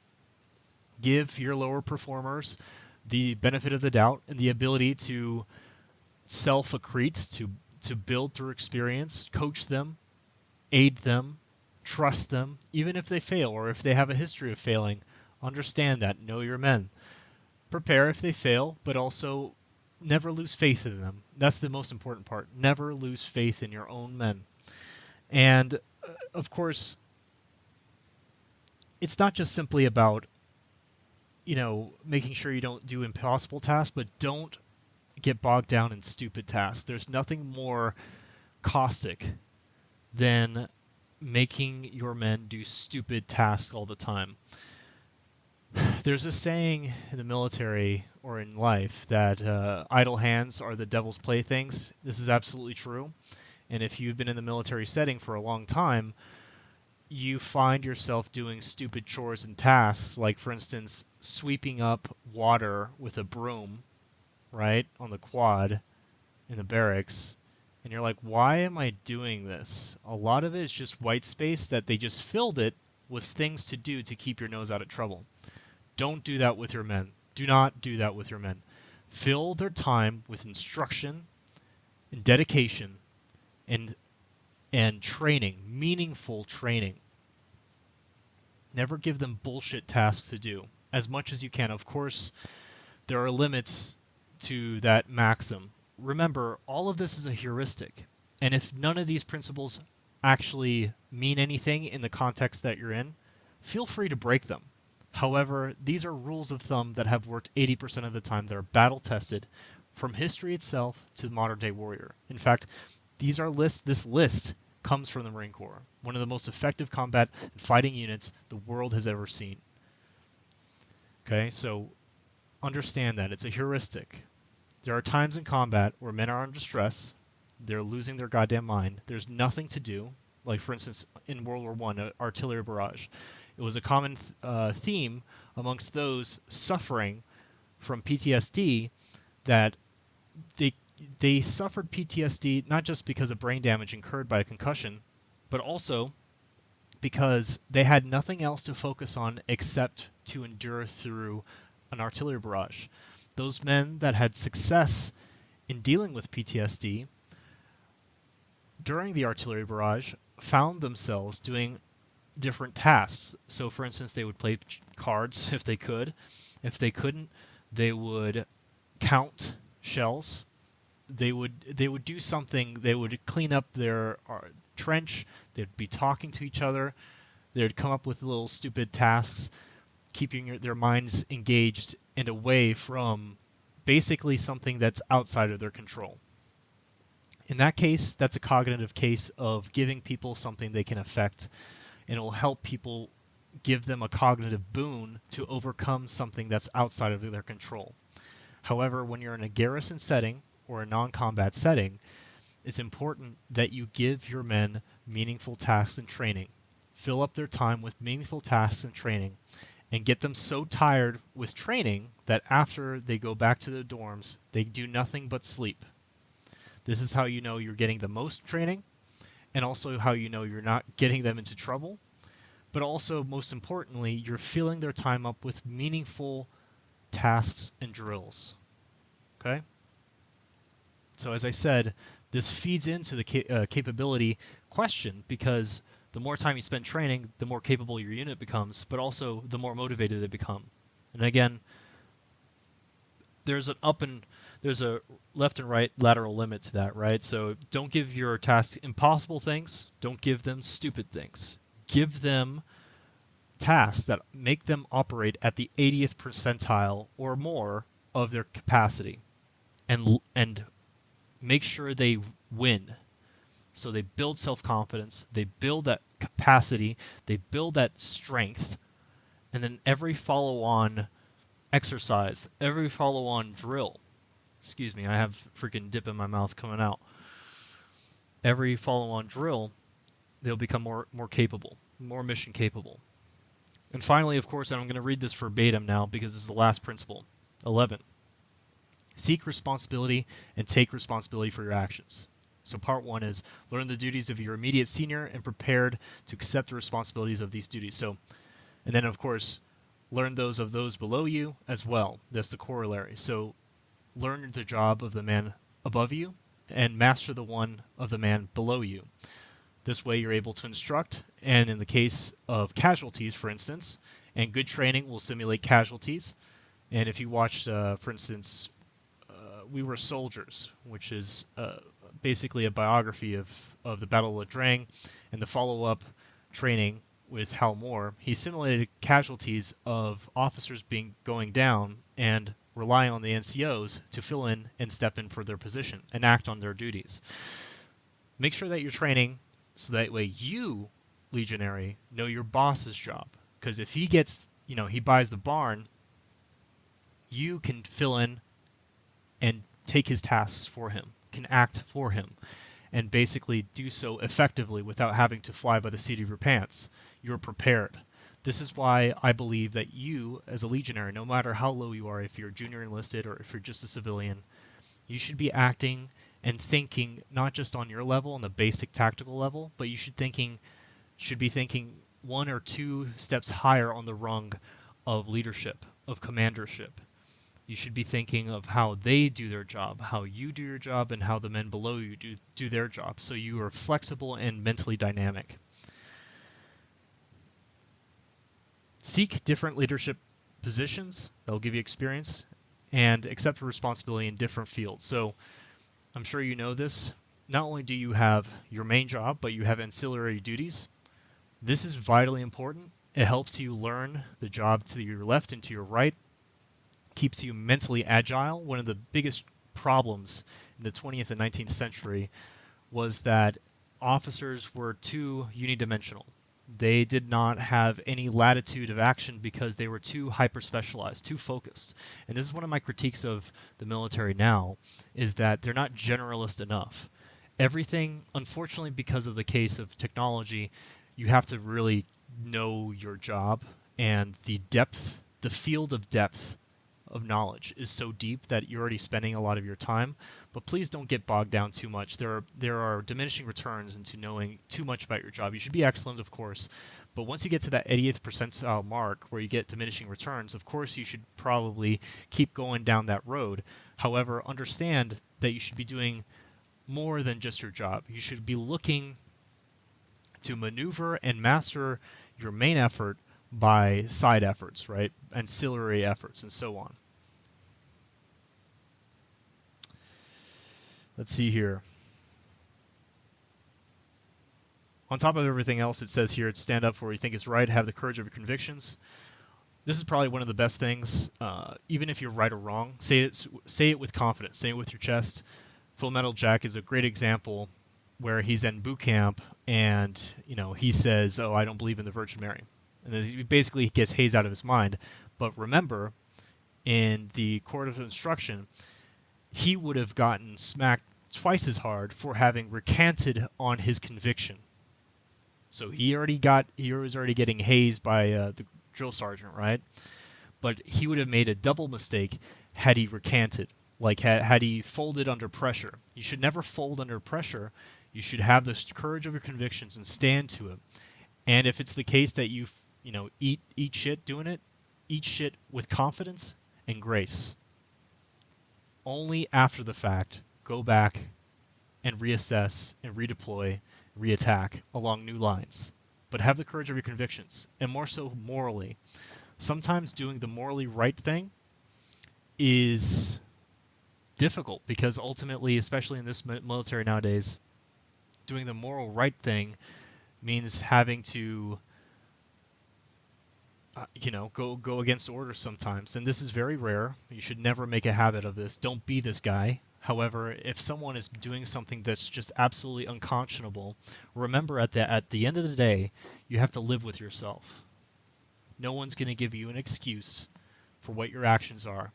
Give your lower performers the benefit of the doubt and the ability to self-accrete, to build through experience, coach them, aid them, trust them, even if they fail or if they have a history of failing. Understand that. Know your men. Prepare if they fail, but also never lose faith in them. That's the most important part. Never lose faith in your own men. And, of course, it's not just simply about, making sure you don't do impossible tasks, but don't get bogged down in stupid tasks. There's nothing more caustic than making your men do stupid tasks all the time. There's a saying in the military or in life that idle hands are the devil's playthings. This is absolutely true. And if you've been in the military setting for a long time, you find yourself doing stupid chores and tasks, like, for instance, sweeping up water with a broom, right, on the quad in the barracks. And you're like, why am I doing this? A lot of it is just white space that they just filled it with things to do to keep your nose out of trouble. Don't do that with your men. Do not do that with your men. Fill their time with instruction and dedication and training, meaningful training. Never give them bullshit tasks to do, as much as you can. Of course, there are limits to that maxim. Remember, all of this is a heuristic, and if none of these principles actually mean anything in the context that you're in, feel free to break them. However, these are rules of thumb that have worked 80% of the time. They're battle-tested from history itself to the modern-day warrior. In fact, this list comes from the Marine Corps, one of the most effective combat and fighting units the world has ever seen. Okay, so understand that. It's a heuristic. There are times in combat where men are under stress, they're losing their goddamn mind, there's nothing to do, like, for instance, in World War I, artillery barrage. It was a common theme amongst those suffering from PTSD that they suffered PTSD not just because of brain damage incurred by a concussion, but also because they had nothing else to focus on except to endure through an artillery barrage. Those men that had success in dealing with PTSD during the artillery barrage found themselves doing different tasks. So, for instance, they would play cards if they could. If they couldn't, they would count shells. They would do something. They would clean up their trench. They'd be talking to each other. They'd come up with little stupid tasks, keeping their minds engaged and away from basically something that's outside of their control. In that case, that's a cognitive case of giving people something they can affect and it will help people, give them a cognitive boon to overcome something that's outside of their control. However, when you're in a garrison setting or a non-combat setting, it's important that you give your men meaningful tasks and training. Fill up their time with meaningful tasks and training, and get them so tired with training that after they go back to their dorms, they do nothing but sleep. This is how you know you're getting the most training, and also how you know you're not getting them into trouble, but also, most importantly, you're filling their time up with meaningful tasks and drills. Okay? So as I said, this feeds into the capability question, because the more time you spend training, the more capable your unit becomes, but also the more motivated they become. And again, there's a left and right lateral limit to that, right? So don't give your tasks impossible things. Don't give them stupid things. Give them tasks that make them operate at the 80th percentile or more of their capacity, and make sure they win. So they build self-confidence, they build that capacity, they build that strength, and then every follow-on exercise, every follow-on drill, excuse me, I have freaking dip in my mouth coming out. Every follow-on drill, they'll become more capable, more mission capable. And finally, of course, and I'm going to read this verbatim now because this is the last principle, 11. Seek responsibility and take responsibility for your actions. So part 1 is learn the duties of your immediate senior and prepared to accept the responsibilities of these duties. So, and then of course, learn those of those below you as well. That's the corollary. So learn the job of the man above you and master the one of the man below you. This way you're able to instruct, and in the case of casualties, for instance, and good training will simulate casualties. And if you watched, for instance, We Were Soldiers, which is basically a biography of the Battle of Drang, and the follow-up training with Hal Moore, he simulated casualties of officers going down and relying on the NCOs to fill in and step in for their position and act on their duties. Make sure that you're training so that way you, Legionary, know your boss's job. Because if he gets, he buys the barn, you can fill in and take his tasks for him, can act for him, and basically do so effectively without having to fly by the seat of your pants. You're prepared. This is why I believe that you, as a Legionary, no matter how low you are, if you're junior enlisted or if you're just a civilian, you should be acting and thinking not just on your level, on the basic tactical level, but you should be thinking 1 or 2 steps higher on the rung of leadership, of commandership. You should be thinking of how they do their job, how you do your job, and how the men below you do their job. So you are flexible and mentally dynamic. Seek different leadership positions. That will give you experience, and accept responsibility in different fields. So I'm sure you know this. Not only do you have your main job, but you have ancillary duties. This is vitally important. It helps you learn the job to your left and to your right. Keeps you mentally agile. One of the biggest problems in the 20th and 19th century was that officers were too unidimensional. They did not have any latitude of action because they were too hyper-specialized, too focused. And this is one of my critiques of the military now, is that they're not generalist enough. Everything, unfortunately, because of the case of technology, you have to really know your job, and the field of depth of knowledge is so deep that you're already spending a lot of your time. But please don't get bogged down too much. There are diminishing returns into knowing too much about your job. You should be excellent, of course, but once you get to that 80th percentile mark where you get diminishing returns, of course you should probably keep going down that road. However, understand that you should be doing more than just your job. You should be looking to maneuver and master your main effort by side efforts, right? Ancillary efforts, and so on. Let's see here. On top of everything else, it says here, stand up for what you think is right, have the courage of your convictions. This is probably one of the best things, even if you're right or wrong. Say it with confidence. Say it with your chest. Full Metal Jack is a great example where he's in boot camp and, he says, "Oh, I don't believe in the Virgin Mary." And then he basically gets hazed out of his mind. But remember, in the court of instruction, he would have gotten smacked twice as hard for having recanted on his conviction. So he was already getting hazed by the drill sergeant, right? But he would have made a double mistake had he recanted, like had he folded under pressure. You should never fold under pressure. You should have the courage of your convictions and stand to it. And if it's the case that you eat shit doing it, eat shit with confidence and grace. Only after the fact, go back and reassess and redeploy, reattack along new lines. But have the courage of your convictions, and more so morally. Sometimes doing the morally right thing is difficult because ultimately, especially in this military nowadays, doing the moral right thing means having to go against orders sometimes. And this is very rare. You should never make a habit of this. Don't be this guy. However, if someone is doing something that's just absolutely unconscionable, remember at the end of the day, you have to live with yourself. No one's going to give you an excuse for what your actions are.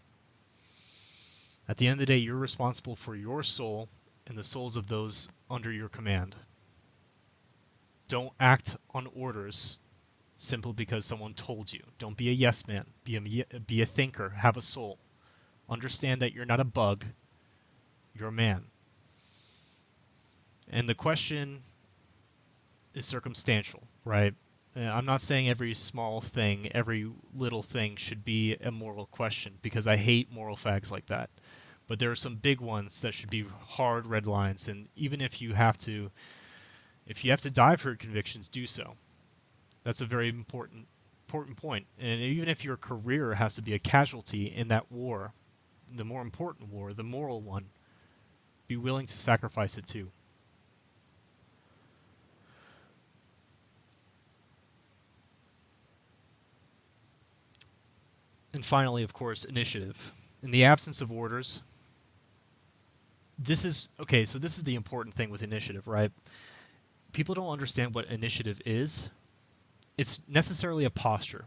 At the end of the day, you're responsible for your soul and the souls of those under your command. Don't act on orders simply because someone told you. Don't be a yes man. Be a thinker. Have a soul. Understand that you're not a bug. You're a man. And the question is circumstantial, right? I'm not saying every small thing, every little thing should be a moral question, because I hate moral fags like that. But there are some big ones that should be hard red lines, and even if you have to die for your convictions, do so. That's a very important point. And even if your career has to be a casualty in that war, the more important war, the moral one, be willing to sacrifice it too. And finally, of course, initiative. In the absence of orders, this is the important thing with initiative, right? People don't understand what initiative is. It's necessarily a posture.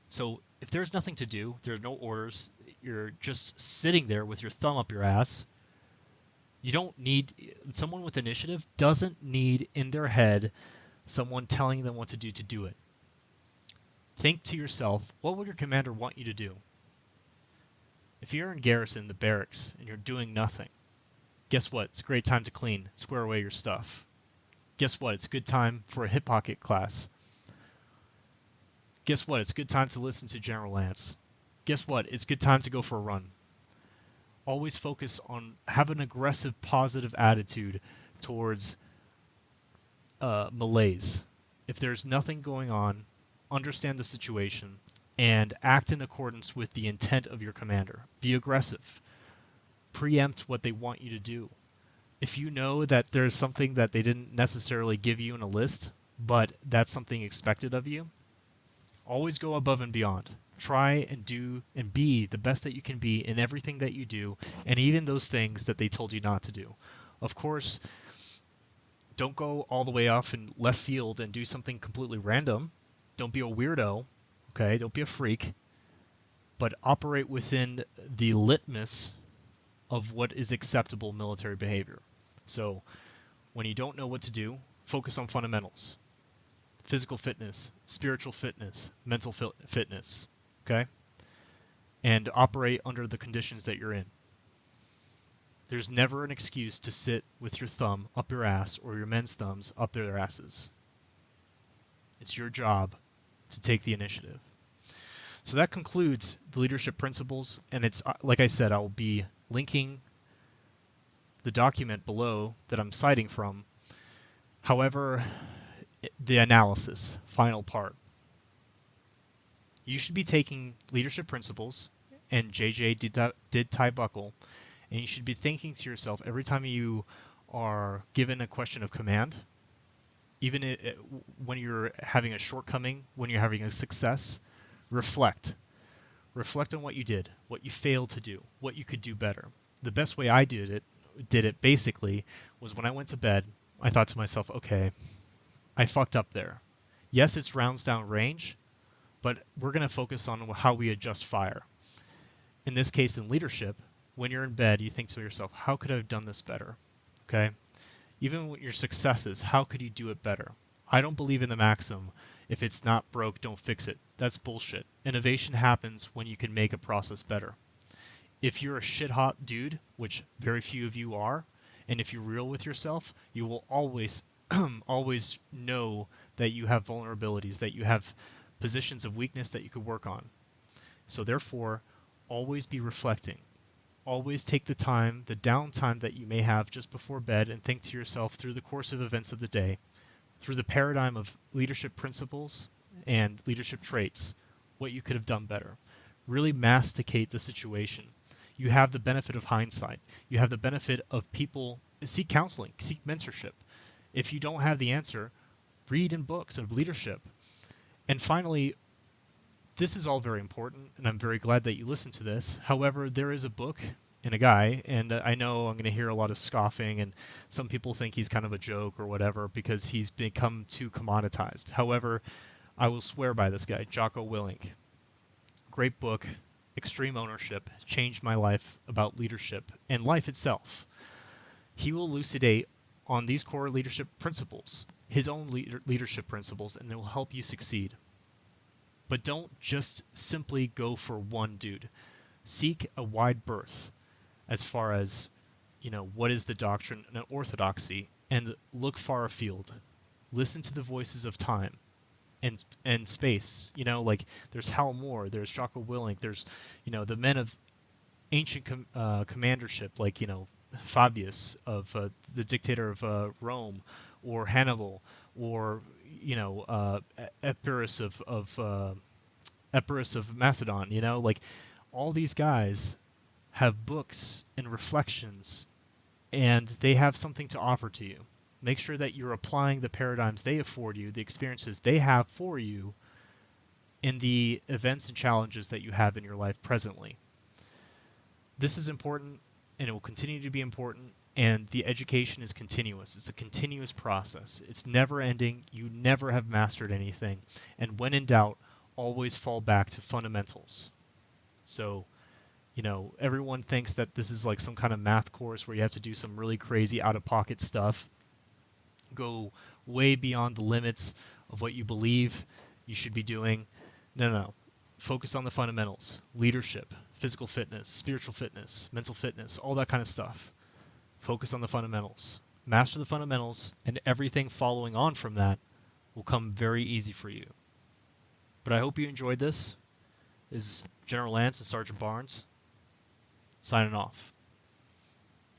So if there's nothing to do, there are no orders, you're just sitting there with your thumb up your ass, someone with initiative doesn't need in their head someone telling them what to do it. Think to yourself, what would your commander want you to do? If you're in garrison, the barracks, and you're doing nothing, guess what? It's a great time to clean, square away your stuff. Guess what? It's a good time for a hip pocket class. Guess what? It's a good time to listen to General Lance. Guess what? It's a good time to go for a run. Always focus on, have an aggressive, positive attitude towards malaise. If there's nothing going on, understand the situation and act in accordance with the intent of your commander. Be aggressive. Preempt what they want you to do. If you know that there's something that they didn't necessarily give you in a list, but that's something expected of you, always go above and beyond. Try and do and be the best that you can be in everything that you do, and even those things that they told you not to do. Of course, don't go all the way off in left field and do something completely random. Don't be a weirdo, okay? Don't be a freak. But operate within the litmus of what is acceptable military behavior. So, when you don't know what to do, focus on fundamentals. Physical fitness, spiritual fitness, mental fitness, okay? And operate under the conditions that you're in. There's never an excuse to sit with your thumb up your ass or your men's thumbs up their asses. It's your job to take the initiative. So that concludes the leadership principles, and it's like I said, I'll be linking the document below that I'm citing from. However, the analysis, final part. You should be taking leadership principles, and JJ did tie buckle, and you should be thinking to yourself every time you are given a question of command, even when you're having a shortcoming, when you're having a success, reflect. Reflect on what you did, what you failed to do, what you could do better. The best way I did it basically was when I went to bed, I thought to myself, okay, I fucked up there. Yes, it's rounds down range, but we're going to focus on how we adjust fire. In this case, in leadership, when you're in bed, you think to yourself, how could I have done this better? Okay? Even with your successes, how could you do it better? I don't believe in the maxim, if it's not broke, don't fix it. That's bullshit. Innovation happens when you can make a process better. If you're a shit-hot dude, which very few of you are, and if you're real with yourself, you will always, always know that you have vulnerabilities, that you have positions of weakness that you could work on. So therefore, always be reflecting. Always take the time, the downtime that you may have just before bed, and think to yourself through the course of events of the day, through the paradigm of leadership principles and leadership traits, what you could have done better. Really masticate the situation. You have the benefit of hindsight. You have the benefit of people. Seek counseling, seek mentorship. If you don't have the answer, read in books of leadership. And finally, this is all very important, and I'm very glad that you listened to this. However, there is a book and a guy, and I know I'm going to hear a lot of scoffing, and some people think he's kind of a joke or whatever because he's become too commoditized. However, I will swear by this guy, Jocko Willink. Great book, Extreme Ownership, changed my life about leadership and life itself. He will elucidate on these core leadership principles, his own leadership principles, and it will help you succeed. But don't just simply go for one dude. Seek a wide berth as far as, what is the doctrine and orthodoxy, and look far afield. Listen to the voices of time and space. Like there's Hal Moore, there's Jocko Willink, there's, the men of ancient commandership, like, Fabius of the dictator of Rome, or Hannibal, or Epirus of Macedon. Like all these guys have books and reflections, and they have something to offer to you. Make sure that you're applying the paradigms they afford you, the experiences they have for you, in the events and challenges that you have in your life presently. This is important, and it will continue to be important, and the education is continuous. It's a continuous process. It's never ending. You never have mastered anything. And when in doubt, always fall back to fundamentals. So, everyone thinks that this is like some kind of math course where you have to do some really crazy out-of-pocket stuff, go way beyond the limits of what you believe you should be doing. No. Focus on the fundamentals. Leadership, physical fitness, spiritual fitness, mental fitness, all that kind of stuff. Focus on the fundamentals. Master the fundamentals, and everything following on from that will come very easy for you. But I hope you enjoyed this. This is General Lance and Sergeant Barnes, signing off.